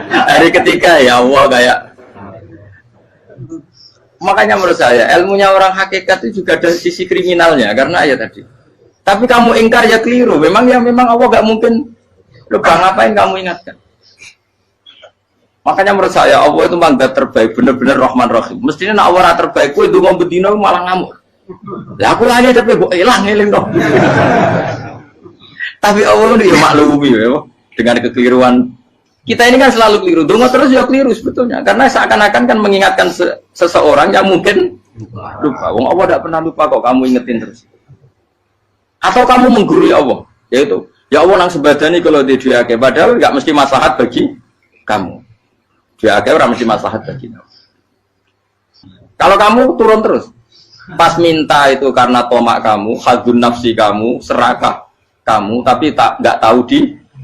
Hari ketiga ya Allah kayak. Makanya menurut saya ilmunya orang hakikat itu juga ada sisi kriminalnya karena ya tadi. Tapi kamu ingkar ya keliru. Memang Allah gak mungkin lupa, ngapain kamu ingatkan? Makanya menurut saya Allah itu mangga terbaik, benar-benar Rahman Rahim. Mestinya nak Allah terbaik, itu mau bedino malah ngamuk. Ya aku lagi tapi kok hilang dong. Tapi Allah itu ya maklumi ya, dengan kekeliruan. Kita ini kan selalu keliru, dongo terus ya keliru sebetulnya. Karena seakan-akan kan mengingatkan seseorang yang mungkin lupa. Wong Allah tidak pernah lupa kok, kamu ingetin terus. Atau kamu menggurui Allah, yaitu ya Allah nang sebadani kalau di diake, padahal nggak mesti maslahat bagi kamu. Diake orang mesti maslahat bagi kamu. Kalau kamu turun terus, pas minta itu karena tomak kamu, hadun nafsi kamu, serakah kamu, tapi nggak tahu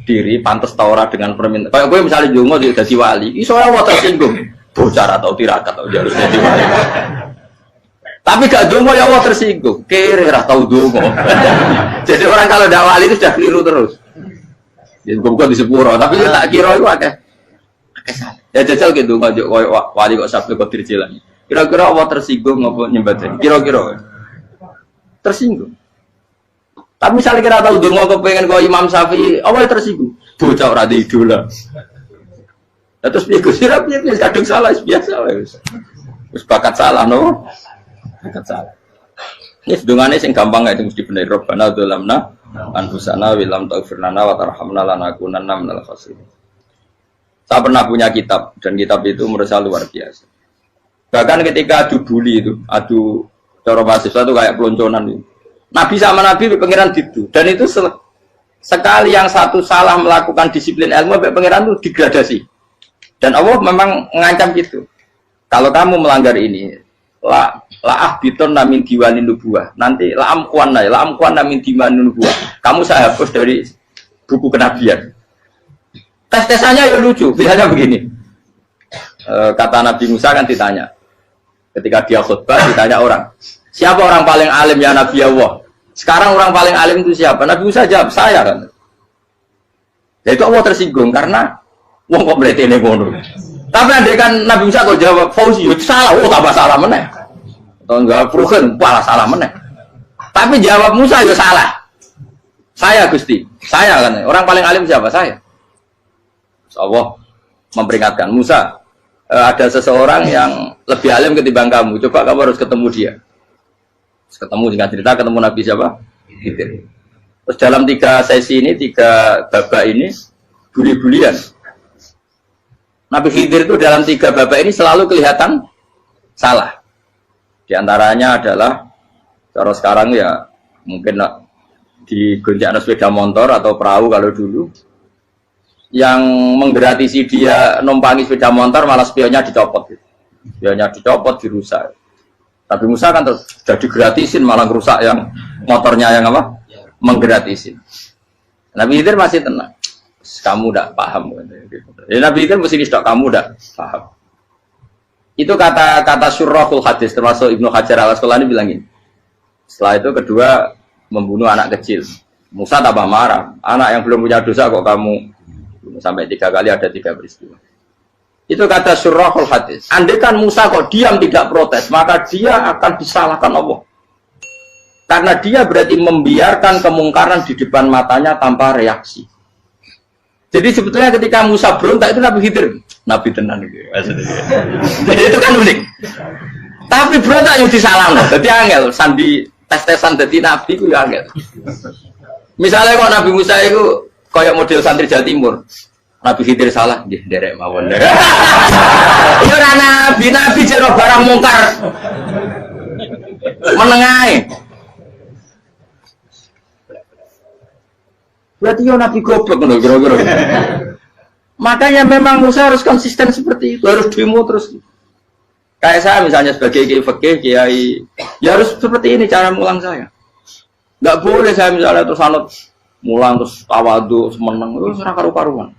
diri, pantas taura dengan permintaan. Kayak gue misalnya jongo jadi wali, iso Allah tersinggung, bocor atau tirakat atau harus jadi wali. Tapi gak jongo ya Allah tersinggung, kira tahu jongo. Jadi orang kalau tidak wali itu sudah keliru terus. Jadi gue bukan di sepuro, tapi tak kira itu akeh salah. Ya jajal gitu, wali kok sabtu kok dirjilan. Kira-kira Allah tersinggung apa nyembah? Kira-kira tersinggung. Tapi misalnya kira tahu dongo kepengen kau Imam Syafi'i, Allah tersinggung. Bocah ora di idola. Terus piye Gus? Piye kadung salah biasa wis. Wis bakat salah no. Bakat salah. Ini dongane sing gampang itu mesti bener. Rabbana dzalamna anfusana wa lam taghfir lana wa tarhamna lanakunanna minal khasirin. Saya pernah punya kitab dan kitab itu menurut saya luar biasa. Bahkan ketika adu bully itu, adu cara mahasiswa itu kayak pelonconan itu. Nabi sama Nabi pengiran gitu. Dan itu sekali yang satu salah melakukan disiplin ilmu, pengiran itu degradasi. Dan Allah memang mengancam gitu. Kalau kamu melanggar ini, la'ah biton namin diwanin nubuah. Nanti la'am kuan namin diwanin nubuah. Kamu saya hapus dari buku kenabian. Tes-tesannya ya lucu. Misalnya begini. Kata Nabi Musa kan ditanya. Ketika dia khutbah ditanya orang, siapa orang paling alim ya Nabi Allah? Sekarang orang paling alim itu siapa? Nabi Musa jawab, saya kan. Ya itu Allah tersinggung karena wong kok berarti ini ngono. Tapi andai kan Nabi Musa kok jawab Fauzi, itu salah, tambah salah meneh. Atau enggak Prugen, malah salah meneh. Tapi jawab Musa itu salah. Saya Gusti, saya kan. Orang paling alim siapa? Saya. Allah memperingatkan Musa. Ada seseorang yang lebih alim ketimbang kamu. Coba kamu harus ketemu dia. Terus ketemu dengan cerita ketemu Nabi siapa? Khidir. Terus dalam 3 sesi ini, 3 babak ini buli-bulian. Nabi Khidir itu dalam 3 babak ini selalu kelihatan salah. Di antaranya adalah cara sekarang ya mungkin di gonjak sepeda motor atau perahu kalau dulu. Yang menggratisi dia numpangi sepeda motor malah spionnya dicopot, spionnya dicopot dirusak. Tapi Musa kan terus sudah digratisin malah rusak yang motornya yang apa? Menggratisin. Nabi Khidir masih tenang. Kamu tidak paham. Ya, Nabi Khidir mesti tidak kamu tidak paham. Itu kata syurrahul hadis termasuk Ibnu Hajar al-Asqalani bilang ini. Setelah itu kedua membunuh anak kecil. Musa tambah marah. Anak yang belum punya dosa kok kamu sampai 3 kali ada 3 peristiwa. Itu kata syurrahul hadis. Andai kan Musa kok diam tidak protes, maka dia akan disalahkan Allah. Karena dia berarti membiarkan kemungkaran di depan matanya tanpa reaksi. Jadi sebetulnya ketika Musa berontak itu Nabi Khidir, Nabi tenan gitu. Jadi itu kan unik. Tapi berontak yang disalahkan. Jadi angel sandi tes-tesan jadi Nabi itu ya angel. Misalnya kok Nabi Musa itu kayak model santri Jawa Timur, Nabi Khidir salah, derek mawon. Itu Nabi jero barang mungkar, menengai. Berarti yo Nabi goblok loh, kira-kira. Makanya memang Musa harus konsisten seperti itu, harus demo terus. Kayak saya misalnya sebagai kiai fikih, kiai, ya harus seperti ini cara mulang saya. Nggak boleh saya misalnya terus anut mulang terus tawadu semeneng itu ora karu-karuan.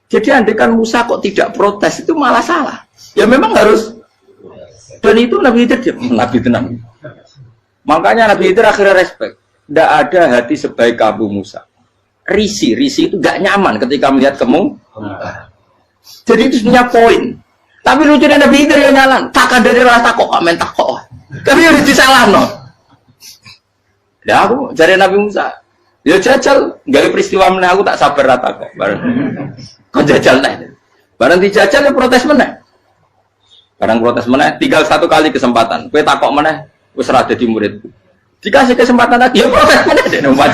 Jadi andekan Musa kok tidak protes itu malah salah. Ya memang harus. Dan itu Nabi Khidir Nabi tenang. Makanya Nabi Khidir akhirnya respect. Tidak ada hati sebaik Abu Musa. Risi itu gak nyaman ketika melihat Jadi itu sebenarnya poin. Tapi lucunya Nabi Khidir yang nyalan. Tak ada rasa kok amen tak kok. Tapi harus disalah no. Ya aku cari Nabi Musa, ya jajal, gak peristiwa meneh aku tak sabar rata kok. Bareng, kau jajal nih, bareng dijajal ya protes meneh. Bareng protes meneh, tinggal 1 kali kesempatan. Kue takok meneh, wis ora dadi muridku. Dikasih kesempatan lagi, ya protes meneh deh nomor.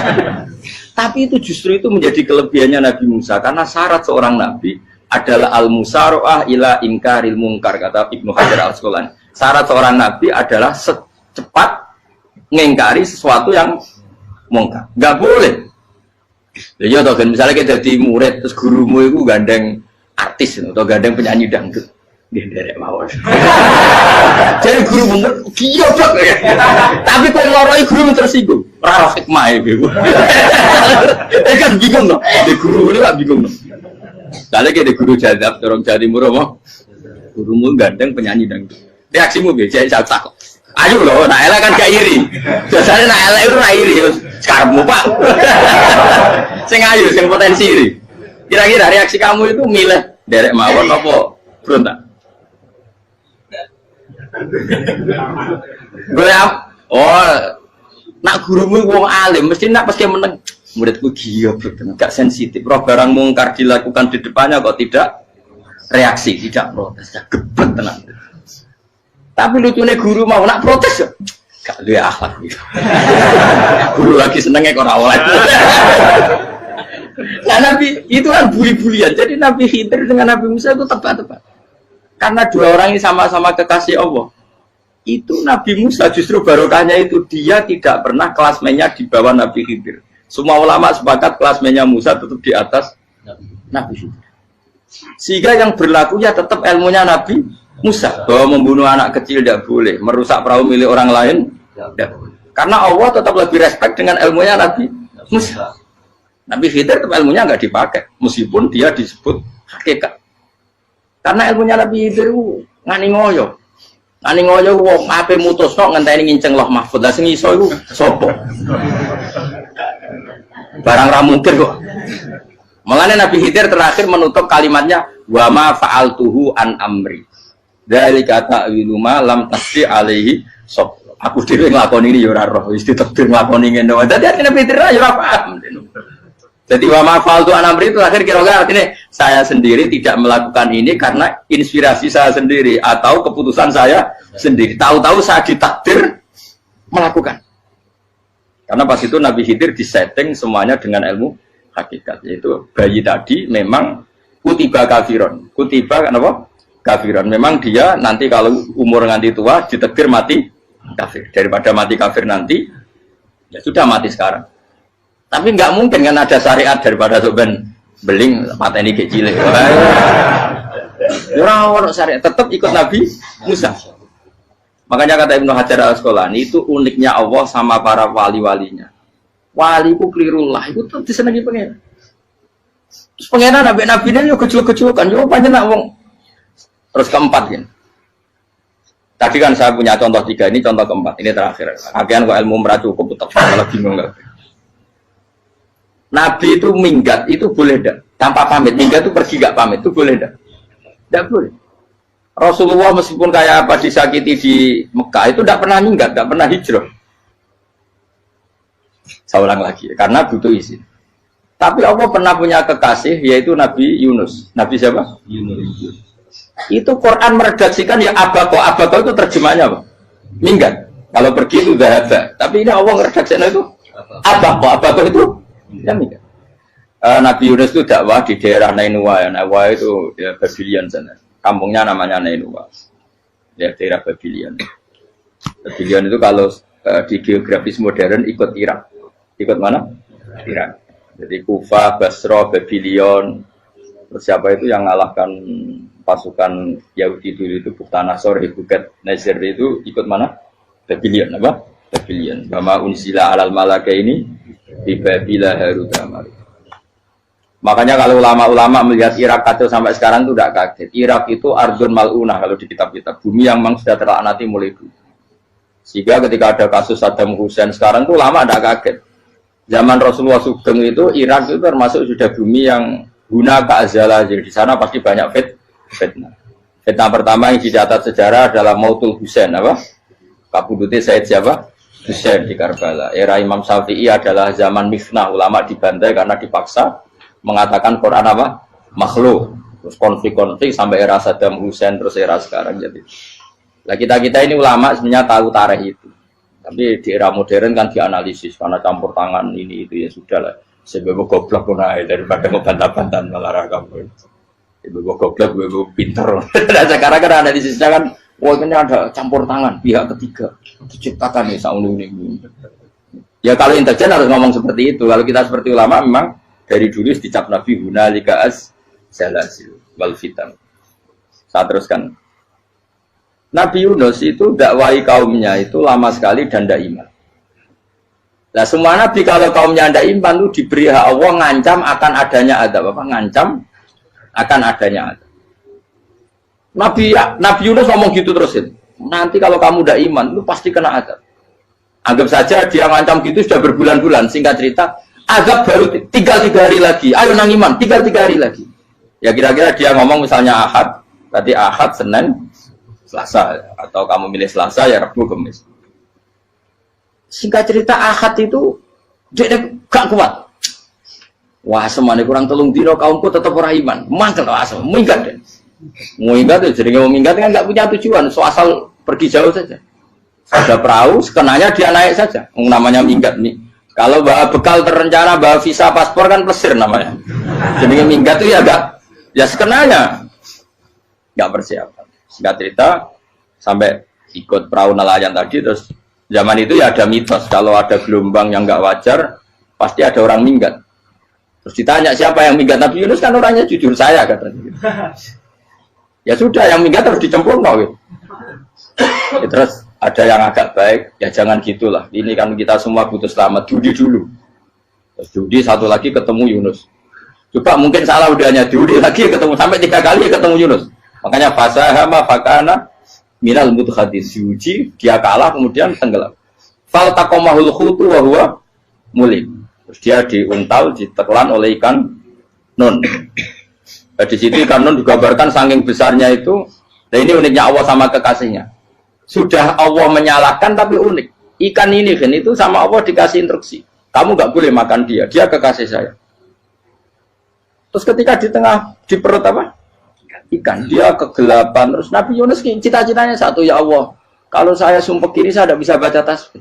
Tapi itu justru itu menjadi kelebihannya Nabi Musa karena syarat seorang nabi adalah al-musara'ah ila inkaril munkar kata Ibnu Hajar al-Asqalani. Syarat seorang nabi adalah secepat ngingkari sesuatu yang mungkar. Enggak boleh. Ya toh kan misalnya kita jadi murid terus gurumu itu gandeng artis atau gandeng penyanyi dangdut. Nggih nderek mawon. Jadi guru bener goblok ya. Tapi kok loroi guru tersinggung. Ora hikmah iku. Kan bingung no. Di guru ini gak bingung no. Kali kita guru jadab dorong jadi murah mau. Gurumu gandeng penyanyi dangdut. Reaksimu biasa saya tak. Ayo loh, nak elek kan gak iri. Biasanya nak elek itu nak iri. Sekarang pak. Sing ayu, sing potensi iri. Kira-kira reaksi kamu itu milih derek mawon apa berontak? Oh, nak gurumu wong alim mesti nak pasti meneng. Muridku goblok tenan, gak sensitif. Roh barang mungkar dilakukan di depannya kok tidak reaksi, tidak protes, geblek tenan. Tapi lucunya guru mau nak protes ya, gak duwe akhlak gitu. Guru lagi senengnya kok ora oleh. Nah Nabi itu kan buli-bulian. Jadi Nabi Khidir dengan Nabi Musa itu tepat-tepat. Karena dua orang ini sama-sama kekasih Allah. Itu Nabi Musa justru barokahnya itu dia tidak pernah kelasmennya di bawah Nabi Khidir. Semua ulama sepakat kelasmennya Musa tetap di atas Nabi Khidir. Sehingga yang berlaku ya tetap ilmunya Nabi Musa. Bahwa membunuh anak kecil tidak boleh, merusak perahu milik orang lain tidak boleh. Karena Allah tetap lebih respect dengan ilmunya Nabi Musa. Nabi Khidir tetap ilmunya nggak dipakai, meskipun dia disebut hakikat. Karena ilmunya Nabi Khidir ngani ngoyo. Ngani ngoyo wong ape mutusno ngenteni nginceng Loh Mahfud. Lah sing iso iku sapa? Barang ra mungkin kok. Mulane Nabi Khidir terakhir menutup kalimatnya wa ma fa'altuhu an amri. Dzalika ta'wilu ma lam tasdi alaihi sab. Aku dhewe nglakoni ini ya ora roh, wis ditakdir nglakoni ngene wae. Dadi Nabi Khidir ya ora paham. Jadi wa ma fa'altu an amri itu akhir kira-kira artinya saya sendiri tidak melakukan ini karena inspirasi saya sendiri atau keputusan saya sendiri. Tahu-tahu saya ditakdir melakukan. Karena pas itu Nabi Khidir disetting semuanya dengan ilmu hakikat, yaitu bayi tadi memang kutiba kafiron. Kutiba kenapa? Kafiron. Memang dia nanti kalau umur nganti tua ditakdir mati kafir. Daripada mati kafir nanti ya sudah mati sekarang. Tapi nggak mungkin kan ada syariat daripada soben beling pateni kecil. Orang syariat tetap ikut Nabi Musa. Makanya kata Ibnu Hajar Al-Asqalani itu uniknya Allah sama para wali-walinya. Wali ku klirullah itu tetap disenangi pengen. Terus pengen nabi-nabi ini yo kecil-kecil kan, yo panjenengan wong. Terus keempat kan. Tadi kan saya punya contoh 3, ini contoh keempat, ini terakhir. Akhirnya kok ilmu merah cukup tetap malah bingung enggak. Nabi itu minggat, itu boleh tidak? Tanpa pamit, minggat itu pergi gak pamit, itu boleh tidak? Tidak boleh. Rasulullah meskipun kayak apa disakiti di Mekah, itu tidak pernah minggat, tidak pernah hijrah. Saya ulang lagi, karena butuh izin. Tapi Allah pernah punya kekasih, yaitu Nabi Yunus. Nabi siapa? Yunus. Itu Quran meredaksikan ya abako. Abako itu terjemahnya apa? Minggat. Kalau pergi itu dahaba. Tapi ini Allah meredaksikan itu abako. Abako itu ya minggat. Nabi Yunus itu dakwah di daerah Nainua. Nainua itu ya, Babylon sana. Kampungnya namanya Nainua. Ya daerah Babylon. Babylon itu kalau di geografis modern ikut Irak. Ikut mana? Irak. Jadi Kufa, Basra, Babylon. Terus siapa itu yang ngalahkan pasukan Yahudi dulu itu Buktanasor, Hebuket, Nazir itu ikut mana? Babylon apa? Babylon. Bama unsila alal malaka ini di Babila Harutama. Makanya kalau ulama-ulama melihat Irak kacau sampai sekarang itu tidak kaget. Irak itu ardun mal'unah kalau di kitab-kitab. Bumi yang memang sudah terlaknati mulai dulu. Sehingga ketika ada kasus Saddam Hussein sekarang itu ulama tidak kaget. Zaman Rasulullah Sugeng itu Irak itu termasuk sudah bumi yang guna keazalah. Jadi di sana pasti banyak fitnah. Fitnah pertama yang dicatat sejarah adalah Mautul Husain apa? Kabudutnya Said siapa? Husain di Karbala. Era Imam Syafi'i adalah zaman mifnah, ulama dibantai karena dipaksa mengatakan Quran apa? Makhluk. Terus konflik-konflik sampai era Saddam Hussein terus era sekarang jadi. Lah kita ini ulama sebenarnya tahu tarikh itu. Tapi di era modern kan dianalisis karena campur tangan ini itu ya sudah lah. Sebab goblok pun daripada ngebantah-bantah malah kamu. Ibu goblok, ibu pinter. Nah, sekarang kan analisisnya kan, wah ini ada campur tangan pihak ketiga diciptakan nih saung ini. Ya kalau intelijen harus ngomong seperti itu. Kalau kita seperti ulama memang dari dulu dicap Nabi hunalika az-zalasil wal fitan. Saya teruskan. Nabi Yunus itu dakwai kaumnya itu lama sekali dan tidak iman. Nah semua nabi kalau kaumnya tidak iman itu diberi hak Allah ngancam akan adanya azab apa? Ngancam akan adanya azab. Nabi Yunus ngomong gitu terusin. Nanti kalau kamu tidak iman itu pasti kena azab. Anggap saja dia ngancam gitu sudah berbulan-bulan. Singkat cerita azab baru tinggal 3 hari lagi. Ayo nang iman tinggal 3 hari lagi. Ya kira-kira dia ngomong misalnya Ahad, berarti Ahad, Senin, Selasa, atau kamu milih Selasa ya Rabu Kamis. Singkat cerita Ahad itu dia gak kuat. Wah semane kurang telung dino kaumku tetap ora iman. Mangkel asal minggat deh. Minggat itu jadi minggat kan nggak punya tujuan, so asal pergi jauh saja. Ada perahu, sekenanya dia naik saja. Namanya minggat nih. Kalau bawa bekal terencana, bawa visa, paspor kan plesir namanya. Jadi minggat itu ya enggak, ya sekenanya nggak persiapan. Singkat cerita sampai ikut perahu nelayan tadi, terus zaman itu ya ada mitos kalau ada gelombang yang nggak wajar pasti ada orang minggat. Terus ditanya siapa yang minggat, Nabi Yunus kan orangnya jujur, saya katanya. Ya sudah yang minggat terus dicemplung gitu. Ya, terus ada yang agak baik, ya jangan gitulah. Ini kan kita semua butuh selamat, judi dulu. Terus judi satu lagi ketemu Yunus. Coba mungkin salah udahnya judi lagi ketemu sampai 3 kali ketemu Yunus. Makanya fasahama fakana minal mudhadis, diuji dia kalah kemudian tenggelam. Fal taqamahul khutu wa huwa mulim. Terus dia diuntal ditelan oleh ikan nun. Nah, di situ ikan nun digambarkan saking besarnya itu. Nah ini uniknya Allah sama kekasihnya. Sudah Allah menyalahkan tapi unik. Ikan ini kan itu sama Allah dikasih instruksi. Kamu nggak boleh makan dia, dia kekasih saya. Terus ketika di tengah di perut apa? Ikan, dia kegelapan. Terus Nabi Yunus cita-citanya satu, ya Allah, kalau saya sumpah kiri saya tidak bisa baca tasbih.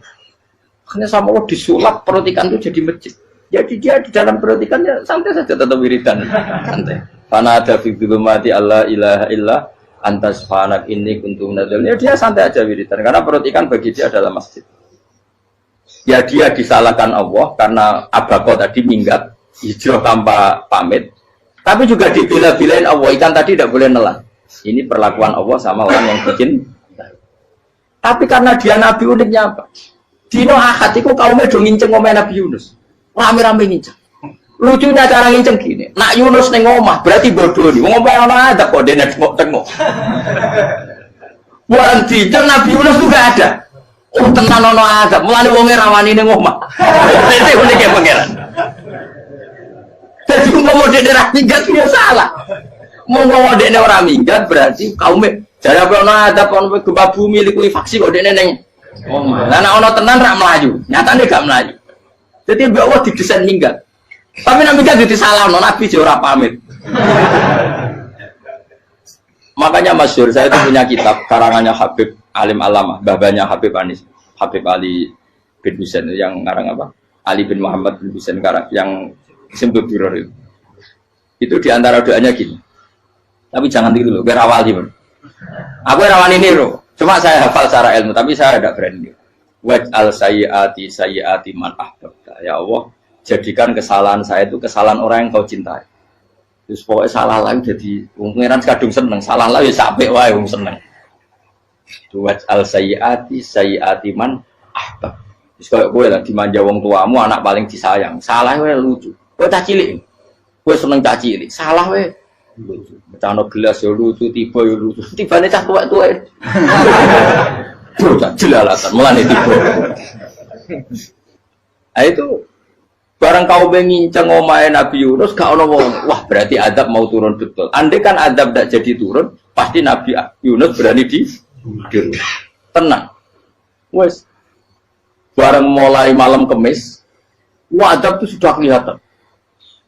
Akhirnya sama Allah disulap perut ikan itu jadi masjid. Jadi dia di dalam perut ikannya santai saja tetap wiridan. Santai. Fana ada fi dzulumati alla ilaha illa anta subhanak inni kuntu minadz zalimin. Dia santai aja wiridan karena perut ikan bagi dia adalah masjid. Ya dia disalahkan Allah karena abako tadi minggat hijrah tanpa pamit. Tapi juga dibela-belain Allah, ikan tadi tidak boleh nelan. Ini perlakuan Allah sama orang yang bikin. Tapi karena dia Nabi uniknya apa? Dino Ahad itu kaumnya do nginceng ngomel Nabi Yunus. Rame-rame nginceng. Lucunya cara nginceng gini. Nak Yunus neng omah berarti bodoh nih. Ngomel ana ada kok dene tengok-tengok. Bukan dinceng Nabi Yunus juga ada. Oh tenan ono ada. Mulane wonge rawani ning omah. Itu uniknya pangeran. Jadi mau dia minggat dia salah. Mau dia orang minggat berarti kaumnya. Jadi apa ada pon gempa bumi likui faksi kok dia neng. Oh, karena ono tenan rak melaju. Nyatanya gak melaju. Jadi Allah didesain minggat. Tapi nak minggat jadi salah. Nabi jora pamit. Makanya masyhur saya itu punya kitab karangannya Habib Alim Alamah, babanya Habib Anis, Habib Ali bin Husain yang ngarang apa? Ali bin Muhammad bin Husain karang yang Simpul Biror itu diantara doanya gini. Tapi jangan gitu loh, biar awal gimana. Aku rawan ini loh. Cuma saya hafal secara ilmu, tapi saya tidak berani. Waj'al sayyiati man ahbabta. Ya Allah, jadikan kesalahan saya itu kesalahan orang yang kau cintai. Terus pokoknya salah lagi jadi pengiran kadung seneng, salah lagi sampai wae wong seneng. Waj'al sayyiati man ahbab. Terus kalau gue lah dimanja wong tuamu, anak paling disayang. Salah wae lucu. Kowe cah cilik. Kowe seneng cah cilik. Salah wae. Lucu. Becano gelas yo lucu, tiba yo lucu. Tibane cah tuwek-tuwek. Bocah jelalatan, mulane tiba. Nah itu barang kau nginceng omahe Nabi Yunus gak ono wong. Wah, berarti adab mau turun betul. Andai kan adab tidak jadi turun, pasti Nabi Yunus berani di tenang. Wes. Barang mulai malam Kamis, adab itu sudah kelihatan.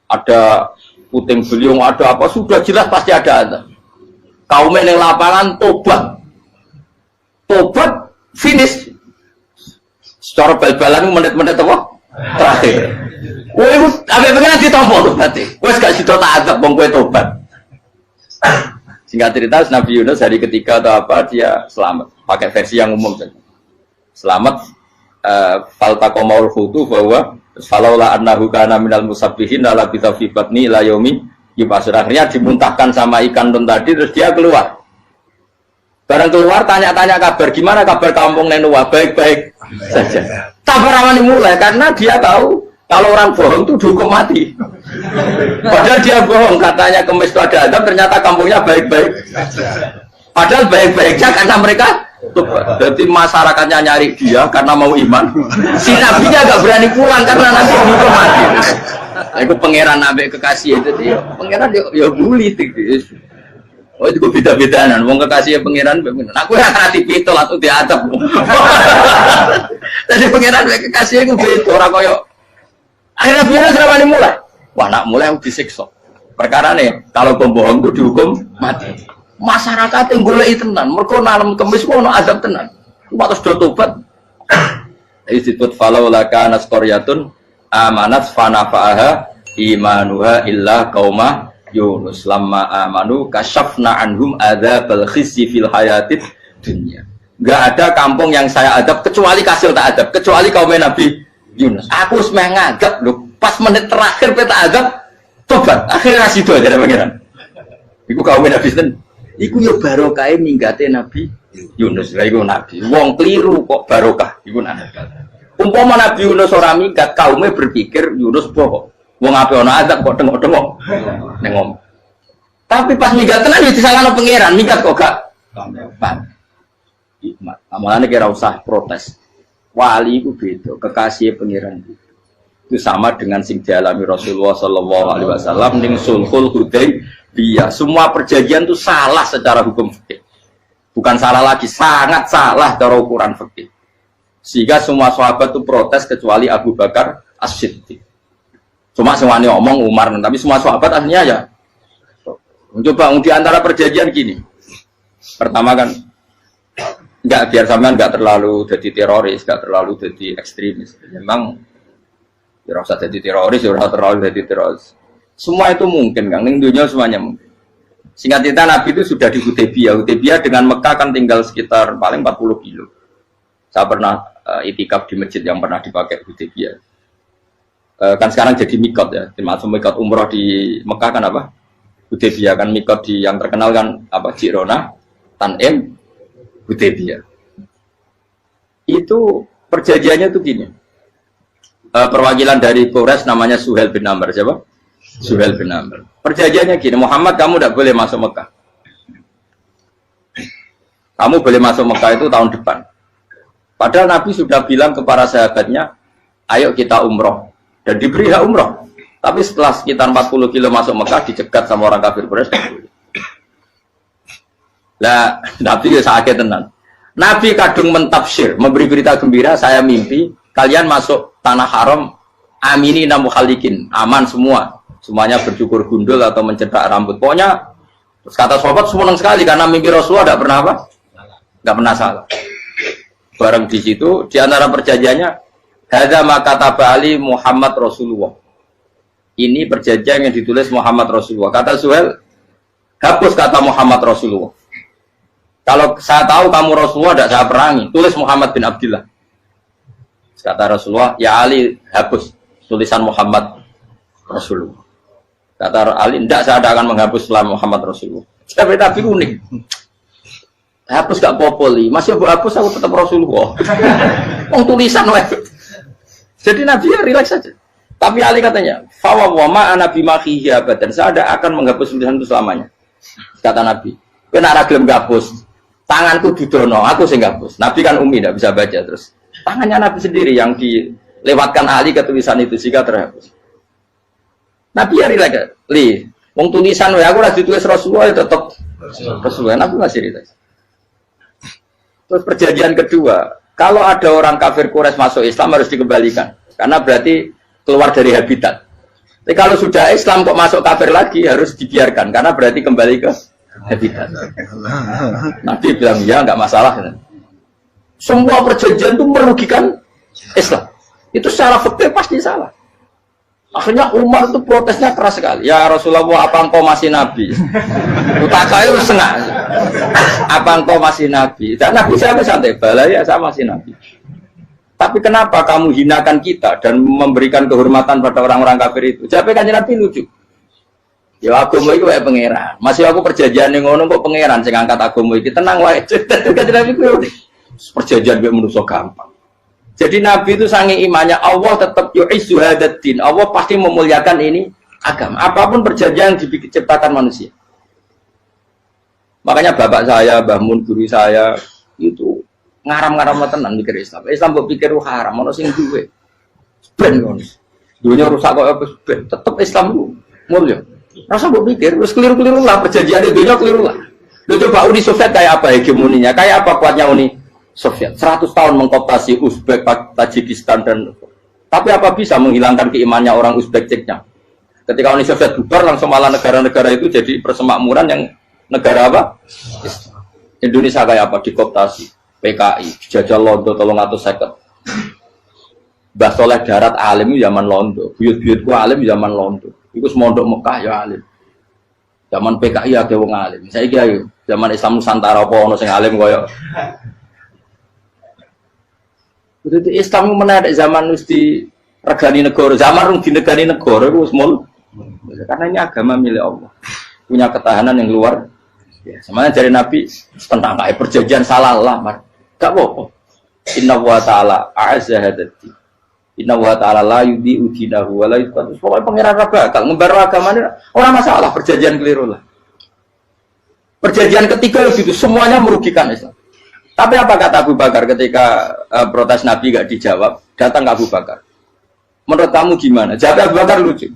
Ada puting beliung, ada apa, sudah jelas pasti ada adab. Kaum yang lapangan tobat, finish. Secara bal-balan menit-menit apa? Terakhir. Woi, apa pengen ditompo tuh berarti? Wes gak sido tak adab, bang kue tobat. Singkat cerita, Nabi Yunus hari ketiga atau apa dia selamat. Pakai versi yang umum saja. Selamat. Faltaqamaul hutu bahwa falaula annahu kana minal musabbihin la bi tawfiqatni la yaumi yubasir. Akhirnya dimuntahkan sama ikan nun tadi terus dia keluar. Barang keluar tanya-tanya kabar gimana kabar kampung Nenua, baik-baik saja. Kabar awalnya mulai karena dia tahu kalau orang bohong itu dihukum mati. Padahal dia bohong katanya Kemis itu ada adab, ternyata kampungnya baik-baik. Padahal baik-baiknya karena mereka jadi masyarakatnya nyari dia karena mau iman. Si nabinya agak berani pulang karena nanti dihukum mati. Itu pangeran nabi kekasih itu dia. Pangeran ya bully. Oh itu beda-bedaan, wong kekasih pangeran, aku yang hati itu langsung diadab. Jadi pangeran kekasih itu beda, orang koyo. Akhirnya biar selama ini mulai, wah nak mulai aku disiksa. Perkara nih, kalau pembohong itu dihukum mati. Masyarakat yang boleh tenan, mereka nalam kemis mau adab tenan. Cuma terus do tobat. Disebut falau laka naskoryatun amanat fanafa'aha imanuha illa qauma Yunus lamma amanu kasyafna anhum adzabal khizyi fil hayatid dunya. Enggak ada kampung yang saya adab kecuali kasil tak adab, kecuali kaum Nabi Yunus. Aku semeh ngadab lho, pas menit terakhir peta adab tobat. Akhirnya sido aja pangeran. Iku kaum Nabi sinten? Iku yo barokah minggate Nabi Yunus. Lah iku nabi. Wong kliru kok barokah iku nabi. Umpama Nabi Yunus ora minggat, kaumnya berpikir Yunus bohong. Wong ape ana adab kok tengok-tengok ning ngomong. Tapi pas minggat tenan ya disalahno pangeran, minggat kok gak paham. Hikmat. Amalane kira usah protes. Wali itu beda, kekasih pangeran itu sama dengan sing dialami Rasulullah sallallahu alaihi wasallam ning Sulhul Hudaybiyah. Semua perjanjian itu salah secara hukum fikih. Bukan salah lagi, sangat salah cara ukuran fikih. Sehingga semua sahabat itu protes kecuali Abu Bakar As-Siddiq. Cuma semuanya omong Umar, tapi semua sahabat aslinya ya. Coba di antara perjanjian gini. Pertama kan, biar sampean nggak terlalu jadi teroris, nggak terlalu jadi ekstremis. Memang, ya usah jadi teroris, ya terlalu jadi teroris. Semua itu mungkin, Kang. Ning dunia semuanya mungkin. Singkat cerita Nabi itu sudah di Hudaybiyah. Hudaybiyah dengan Mekah kan tinggal sekitar paling 40 kilo. Saya pernah itikaf di masjid yang pernah dipakai Hudaybiyah. Kan sekarang jadi mikot ya, termasuk mikot umroh di Mekah kan apa? Hudaybiyah kan mikot di yang terkenal kan apa? Jirona, Tanim, Hudaybiyah. Itu perjanjiannya tuh gini. Perwakilan dari Quraisy namanya Suhail bin Amr, siapa? Suhail bin Amr. Perjanjiannya gini, Muhammad kamu tidak boleh masuk Mekah. Kamu boleh masuk Mekah itu tahun depan. Padahal Nabi sudah bilang ke para sahabatnya, ayo kita umroh. Dan diberi hak umroh. Tapi setelah sekitar 40 kilo masuk Mekah, dicegat sama orang kafir Quraisy. Lah, Nabi ya sakit tenan. Nabi kadung mentafsir, memberi berita gembira, saya mimpi, kalian masuk tanah haram, amini namu khalikin, aman semua. Semuanya bercukur gundul atau mencetak rambut. Pokoknya, terus kata sahabat senang sekali, karena mimpi Rasulullah tidak pernah apa? Tidak pernah salah. Bareng di situ, di antara perjanjiannya, hadza ma kataba ali Muhammad Rasulullah. Ini perjanjian yang ditulis Muhammad Rasulullah. Kata Suhail, hapus kata Muhammad Rasulullah. Kalau saya tahu kamu Rasulullah tidak saya perangi, tulis Muhammad bin Abdullah. Kata Rasulullah, ya Ali hapus tulisan Muhammad Rasulullah. Kata Ali, tidak saya tidak akan menghapus setelah Muhammad Rasulullah. Tapi unik. Hapus gak popoli, masih hapus aku tetap Rasulullah. Tulisan web. Jadi Nabi ya relax saja. Tapi Ali katanya, fawwama ana bimakhihi abadan. Saya tidak akan menghapus tulisan itu selamanya. Kata Nabi, kena ragilem gapus. Tanganku didono, aku sing gapus. Nabi kan umi tidak bisa baca terus. Tangannya Nabi sendiri yang dilewatkan Ali ke tulisan itu sehingga terhapus. Nabi ya relax. Wong tulisan aku lagi ditulis Rasulullah ya tetap Rasulullah. Nabi masih relax. Terus perjanjian kedua, kalau ada orang kafir Quraisy masuk Islam harus dikembalikan, karena berarti keluar dari habitat. Tapi kalau sudah Islam kok masuk kafir lagi harus dibiarkan, karena berarti kembali ke habitat. Nabi bilang ya nggak masalah. Semua perjanjian itu merugikan Islam. Itu secara fikih pasti salah. Akhirnya Umar itu protesnya keras sekali. Ya Rasulullah, apa engkau masih Nabi? Utaka itu senang. Apa engkau masih Nabi? Dan Nabi saya santai, balaya saya masih Nabi. Tapi kenapa kamu hinakan kita dan memberikan kehormatan pada orang-orang kafir itu? Jawab kanjeng Nabi lucu. Ya agama itu kayak pangeran. Masih aku perjanjian yang ngono kok pangeran sing angkat agama iki tenang wae. Kanjeng Nabi ku perjanjian mek manusa gampang. Jadi Nabi itu saking imannya Allah tetap yu'izzu hadzal-din. Allah pasti memuliakan ini agama. Apapun perjanjian yang diciptakan manusia. Makanya bapak saya, Mbah Mun guru saya itu ngaram-ngaram tenan mikir Islam. Islam mbok pikir haram, ono sing duwe. Ben ngono. Dunya rusak kok ben tetep Islam lu mulia. Rasa gue pikir, terus keliru-keliru lah perjanjian itu keliru lah. Lu coba Uni Soviet kayak apa hegemoninya? Kayak apa kuatnya Uni Soviet? 100 tahun mengkooptasi Uzbek, Tajikistan dan tapi apa bisa menghilangkan keimannya orang Uzbek Ceknya? Ketika Uni Soviet bubar langsung malah negara-negara itu jadi persemakmuran yang negara apa? Indonesia kayak apa? Dikooptasi PKI, dijajah Londo tolong atau seket. Mbah Soleh Darat alim zaman Londo, buyut-buyutku alim zaman Londo. Iku semondok Mekah ya alim. Zaman PKI ada wong alim. Saiki ayo, zaman Islam Nusantara apa ono sing alim koyo. Itu Islam menarik zaman wis di regani negara, zaman rung dinegani negara iku wis mul. Karena ini agama milik Allah. Punya ketahanan yang luar biasa. Semuanya dari Nabi tentang kayak perjanjian salah lamar. Gak apa-apa. Inna wa ta'ala a'azza hadati. Inna wa ta'ala la yudi udinahu wa la yudhatu. Pokoknya pengiran bakal ngebaru agamanya orang masalah, perjanjian keliru lah. Perjanjian ketiga itu semuanya merugikan Islam. Tapi apa kata Abu Bakar ketika protes Nabi gak dijawab, datang ke Abu Bakar. Menurut kamu gimana? Jawab Abu Bakar lucu.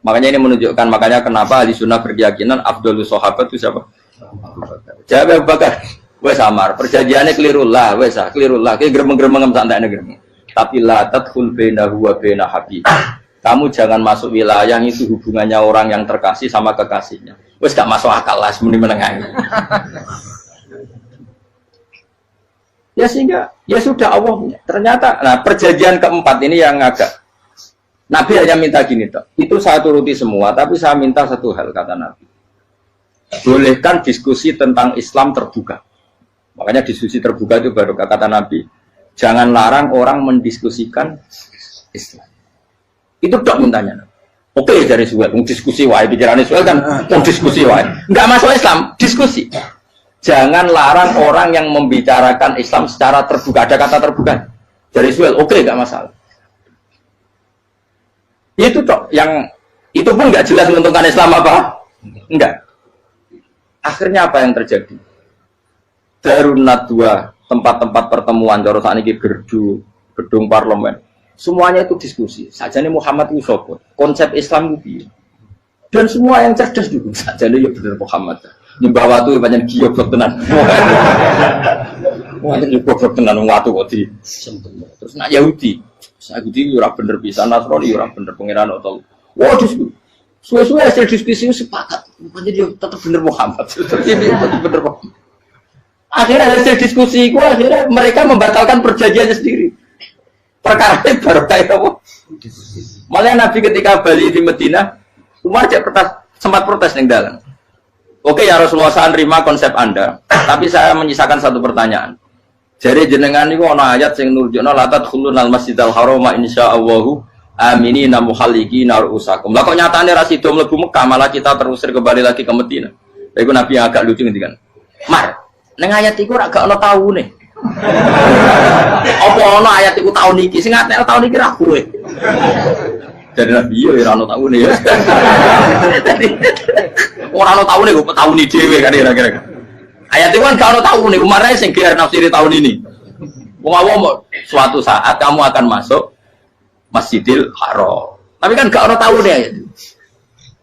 Makanya ini menunjukkan, makanya kenapa ahli sunnah berkeyakinan Afdhalus Sahabat itu siapa? Jawab Abu Bakar. Wes samar, perjanjiannya keliru lah, wes keliru lah. Kayak gremeng-gremeng santai gremeng. Tapi la tadkhul bainahu wa baina habib. Kamu jangan masuk wilayah itu hubungannya orang yang terkasih sama kekasihnya. Wes gak masuk akal lah sebenarnya menengah. Ya sehingga ya sudah Allah punya. Ternyata nah perjanjian keempat ini yang agak Nabi hanya minta gini toh. Itu saya turuti semua, tapi saya minta satu hal kata Nabi. Bolehkan diskusi tentang Islam terbuka. Makanya diskusi terbuka itu baru kata Nabi. Jangan larang orang mendiskusikan Islam. Itu dok mintanya. Oke dari Suhail, diskusi wae pikirannya Suhail kan, diskusi wae. Enggak masuk Islam, diskusi. Jangan larang orang yang membicarakan Islam secara terbuka. Ada kata terbuka. Dari Suhail, oke enggak masalah. Itu dok yang itu pun enggak jelas menguntungkan Islam apa? Enggak. Akhirnya apa yang terjadi? Darun Nadwa, tempat-tempat pertemuan cara sakniki gerdu, gedung parlemen. Semuanya itu diskusi. Sajane Muhammad itu sapa? Konsep Islam itu. Dan semua yang cerdas juga sajane ya bener Muhammad. Nyembah watu pancen goblok tenan. Wah, iki goblok tenan wong watu kok di. Terus nak Yahudi. Yahudi ora bener bisa, Nasrani ora bener pangeran atau. Wah, diskusi. Suwe-suwe hasil diskusi sepakat. Pancen dia tetap bener Muhammad. Tetap bener Muhammad. Akhirnya hasil diskusi itu akhirnya mereka membatalkan perjanjiannya sendiri. Perkara ini baru kayak apa? Malah Nabi ketika balik di Medina, Umar sempat protes yang dalam. Oke ya Rasulullah, saya terima konsep Anda, tapi saya menyisakan satu pertanyaan. Jadi jenengan itu ada ayat yang nurjuna la tadkhulunal masjidal harama insyaallahu aminina muhallikina ru'usakum. Lah kok nyatane ra sida mlebu Mekah, malah kita terusir kembali lagi ke Medina. Iku Nabi yang agak lucu ngendikan. Mar, neng ayat iku ora gak ono taune. Apa ono ayat iku taun iki? Sing ngatene taun iki ra kowe. Dari Nabi yo ora ono taune ya. Ora ono taune kok taun iki dhewe kan kira-kira. Ayat itu kan gak ono taune, Umar sing gelar nafsiri tahun ini. Wong awam suatu saat kamu akan masuk Masjidil Haram. Tapi kan gak ono taune ayat itu.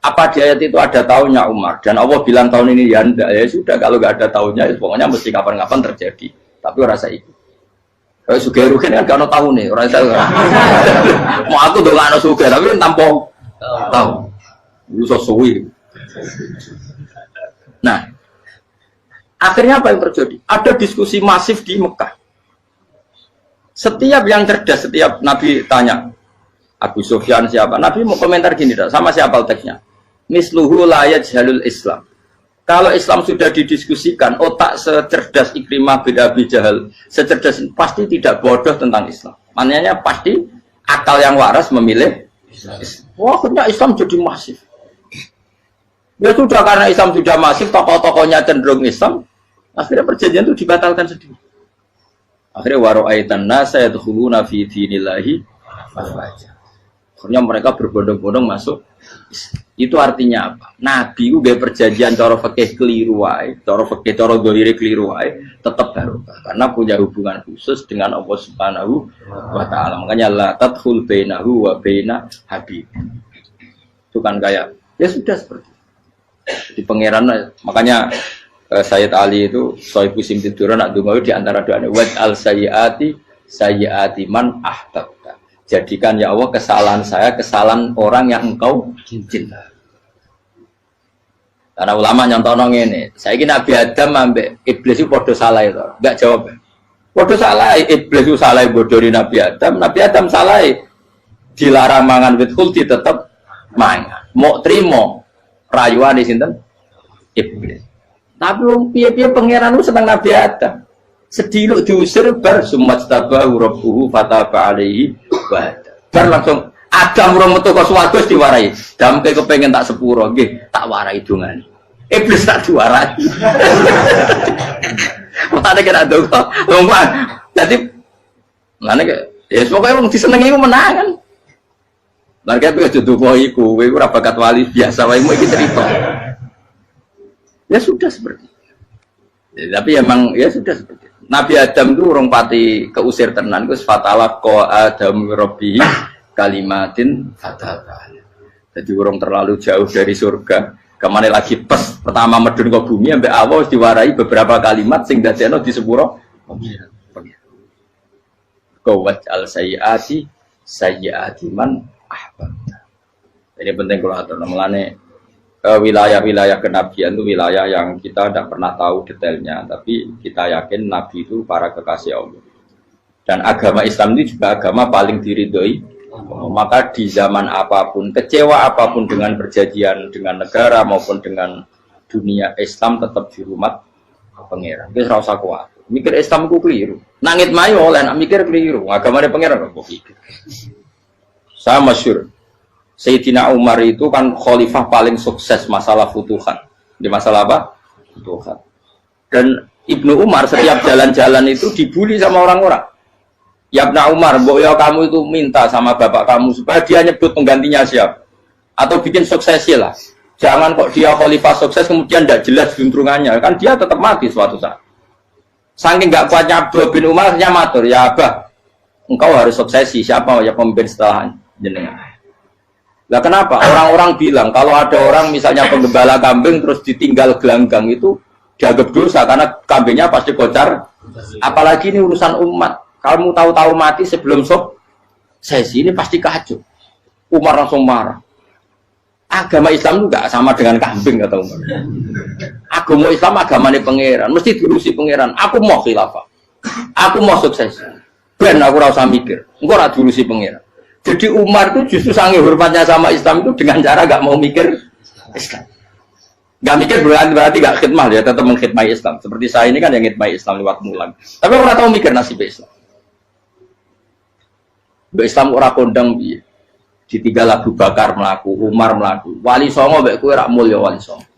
Apa di ayat itu ada tahunnya Umar dan Allah bilang tahun ini ya enggak, ya sudah kalau nggak ada tahunnya ya pokoknya mesti kapan-kapan terjadi. Tapi rasa itu kalau suge rugen kan gak ada tahun nih orang saya mau aku tuh nggak ada suge tapi kan tanpa tahu lu sesuai. Nah akhirnya apa yang terjadi? Ada diskusi masif di Mekah. Setiap yang cerdas, setiap Nabi tanya Abu Sufyan siapa, Nabi mau komentar gini sama siapa teksnya. Misluhu la yajhalul Islam. Kalau Islam sudah didiskusikan, otak secerdas Ikrimah bin Abi Jahal, secerdas pasti tidak bodoh tentang Islam. Maknanya pasti akal yang waras memilih Islam. Wah, akhirnya Islam jadi masif. Ya sudah karena Islam sudah masif, tokoh-tokohnya cenderung Islam, akhirnya perjanjian itu dibatalkan sendiri. Akhirnya waro'aitan nasa yadkhuluna fi dinillahi afwaja. Akhirnya mereka berbondong-bondong masuk. Itu artinya apa? Nabi itu gak perjanjian cara fikih keliru wae, cara fikih cara dzahire keliru wae, tetap barokah karena punya hubungan khusus dengan Allah Subhanahu wa taala. Makanya la tadkhul bainahu wa baina habib. Itu kan kayak ya sudah seperti Di pangeran makanya Sayyid Ali itu Sohibu Simtiduran nak dungo di antara doanya waj'al sayyiati man ahbabta. Jadikan ya Allah kesalahan saya kesalahan orang yang engkau cinta. Karena ulama nyontono ngene, saiki Nabi Adam ambek iblis itu padha salah itu. Enggak jawab. Padha salah iblis itu salah bodoni Nabi Adam salah dilarang mangan wit khuldi tetep mangan. Mau trimo rayuane sinten? Iblis. Tapi wong piye-piye pangeran seneng Nabi Adam. Sediluk diusir bar sumat tabahu rabbuhu fataba alaihi wa bar langsung Adam ora metu kok swarga diwarai. Dampe kepengin tak sepuro nggih, tak warai dongane. Iblis tak diwarai. Mate kira dongo. Wong dadi ngene ke ya pokoke wong disenengi ku menangan. Lan kaya aja dongo iku, kowe ora bakat wali biasa wae mau iki cerita. Ya sudah seperti itu. Ya, tapi emang ya sudah seperti itu. Nabi Adam itu orang pati keusir tenan itu fatala ko Adam Robbi kalimatin fatal. Jadi orang terlalu jauh dari surga. Kemana lagi pas pertama medun ke bumi sampai awal diwarai beberapa kalimat sing dadekno di sepuro. Qawat al sayyiati man ahbabta. Ini penting kalau atur namanya. Wilayah-wilayah kenabian itu wilayah yang kita tidak pernah tahu detailnya, tapi kita yakin Nabi itu para kekasih Allah. Dan agama Islam ini juga agama paling diridhoi. Maka di zaman apapun, kecewa apapun dengan perjanjian dengan negara maupun dengan dunia, Islam tetap di rumah pangeran. Kita harus kuat. Mikir Islam itu keliru. Nangit mayo oleh nak mikir keliru. Agama dia pangeran kok pikir. Saya masyhur. Sayyidina Umar itu kan khalifah paling sukses masalah futuhan. Di masalah apa? Futuhan. Dan Ibnu Umar setiap jalan-jalan itu dibully sama orang-orang. Ya Ibnu Umar, mbok ya kamu itu minta sama bapak kamu supaya dia nyebut penggantinya siapa. Atau bikin suksesi lah. Jangan kok dia khalifah sukses kemudian tidak jelas juntrungannya. Kan dia tetap mati suatu saat. Saking nggak kuatnya Abdul bin Umar, matur, ya Abah, engkau harus suksesi. Siapa ya pemimpin setelah jenengan? Nah kenapa? Orang-orang bilang kalau ada orang misalnya penggembala kambing terus ditinggal gelanggang itu dianggap dosa karena kambingnya pasti kocar. Apalagi ini urusan umat. Kamu tahu-tahu mati sebelum sesi ini pasti kacau. Umar langsung marah. Agama Islam juga sama dengan kambing kata Umar. Agama Islam agamanya pangeran, mesti diurusi pangeran. Aku mau khilafah. Aku mau sukses. Ben aku rasa mikir. Engkau ora diurusi pangeran. Jadi Umar itu justru sangat hormatnya sama Islam itu dengan cara gak mau mikir Islam. Gak mikir berarti gak khidmah ya, tetap mengkhidmati Islam. Seperti saya ini kan yang khidmati Islam lewat mulan. Tapi orang tahu mikir nasib Islam. Islam orang kondang biye. Ditinggal Abu Bakar melaku, Umar melaku. Wali Songo mbek kowe rak mulya Wali Songo.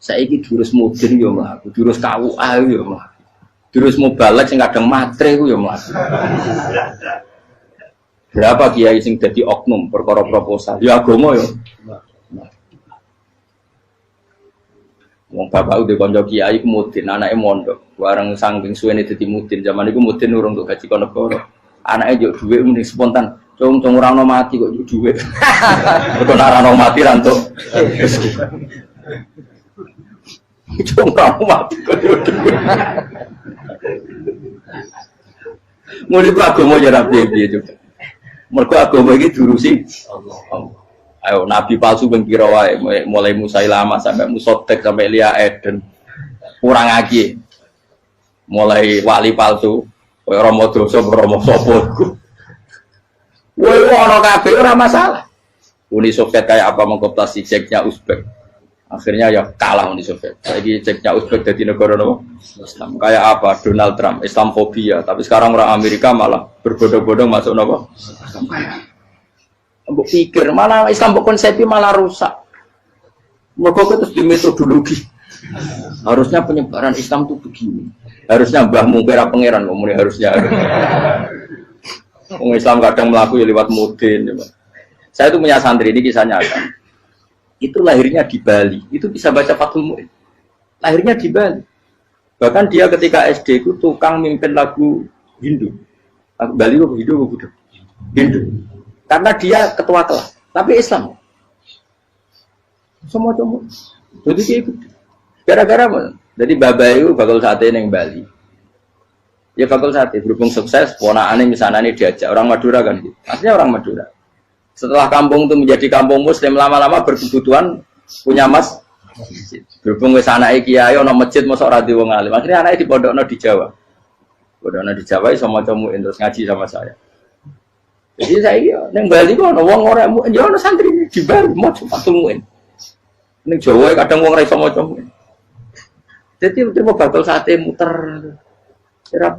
Saiki durus mudin yo mlaku, durus KUA yo mlaku. Durus mubalek sing kadang matre ku yo mlaku. Berapa kiai sing dadi oknum perkara proposal? Ya agama yo. Wong bapak udah kanca kiai ku mudin, anake mondok. Bareng saking suwene dadi mudin, zaman iku mudin urung untuk gaji negara. Anake njuk dhuwit mending spontan. Cung ora ono mati kok njuk dhuwit. Kok ora ono mati ra entuk. Cung ora ono mati kok njuk dhuwit. Mulai agama ya ra piye-piye juga. Mergo agama iki diurusi Allah. Ayo nabi palsu ben kira wae mulai Musailama sampai Musotek sampai Lia Eden. Kurang lagi. Mulai wali palsu, koyo Romo Doso, Romo Sopo iku. Woi ono kabeh ora masalah. Uni Soviet kayak apa mengkooptasi Ceknya Uzbek. Akhirnya ya kalah Uni Soviet. Saiki Ceknya Uzbek jadi negara nopo? Islam. Kayak apa? Donald Trump, Islamofobia. Tapi sekarang orang Amerika malah berbondong-bondong masuk nopo? Islam kaya. Mbok pikir malah Islam mbok konsepi malah rusak. Mergo terus di metodologi. Harusnya penyebaran Islam itu begini. Harusnya mbahmu kira pangeran ngomongnya harusnya. Wong Islam kadang melaku ya lewat mudin. Saya itu punya santri ini kisahnya kan. Itu lahirnya di Bali. Itu bisa baca Fathul Mu'in. Lahirnya di Bali. Bahkan dia ketika SD itu tukang mimpin lagu Hindu. Lagu Bali itu Hindu apa Buddha? Hindu. Karena dia ketua kelas, tapi Islam. Semua cuma Jadi kayak gara-gara apa? Jadi babai itu bakal sate neng Bali. Ya bakal sate berhubung sukses, ponakannya misalnya ini diajak orang Madura kan gitu. Aslinya orang Madura. Setelah kampung itu menjadi kampung Muslim lama-lama berkebutuhan punya berhubung wis anake kiai ana masjid mosok ora di wong alim. Akhirnya anake dipondokno di Jawa. Pondokno di Jawa iso maca muin terus ngaji sama saya. Jadi saya neng Bali kok ana wong ora muin, ya ana santri di Bali maca patung muin. Ning Jawa kadang wong ora iso maca muin. Jadi bakal sate muter. Ora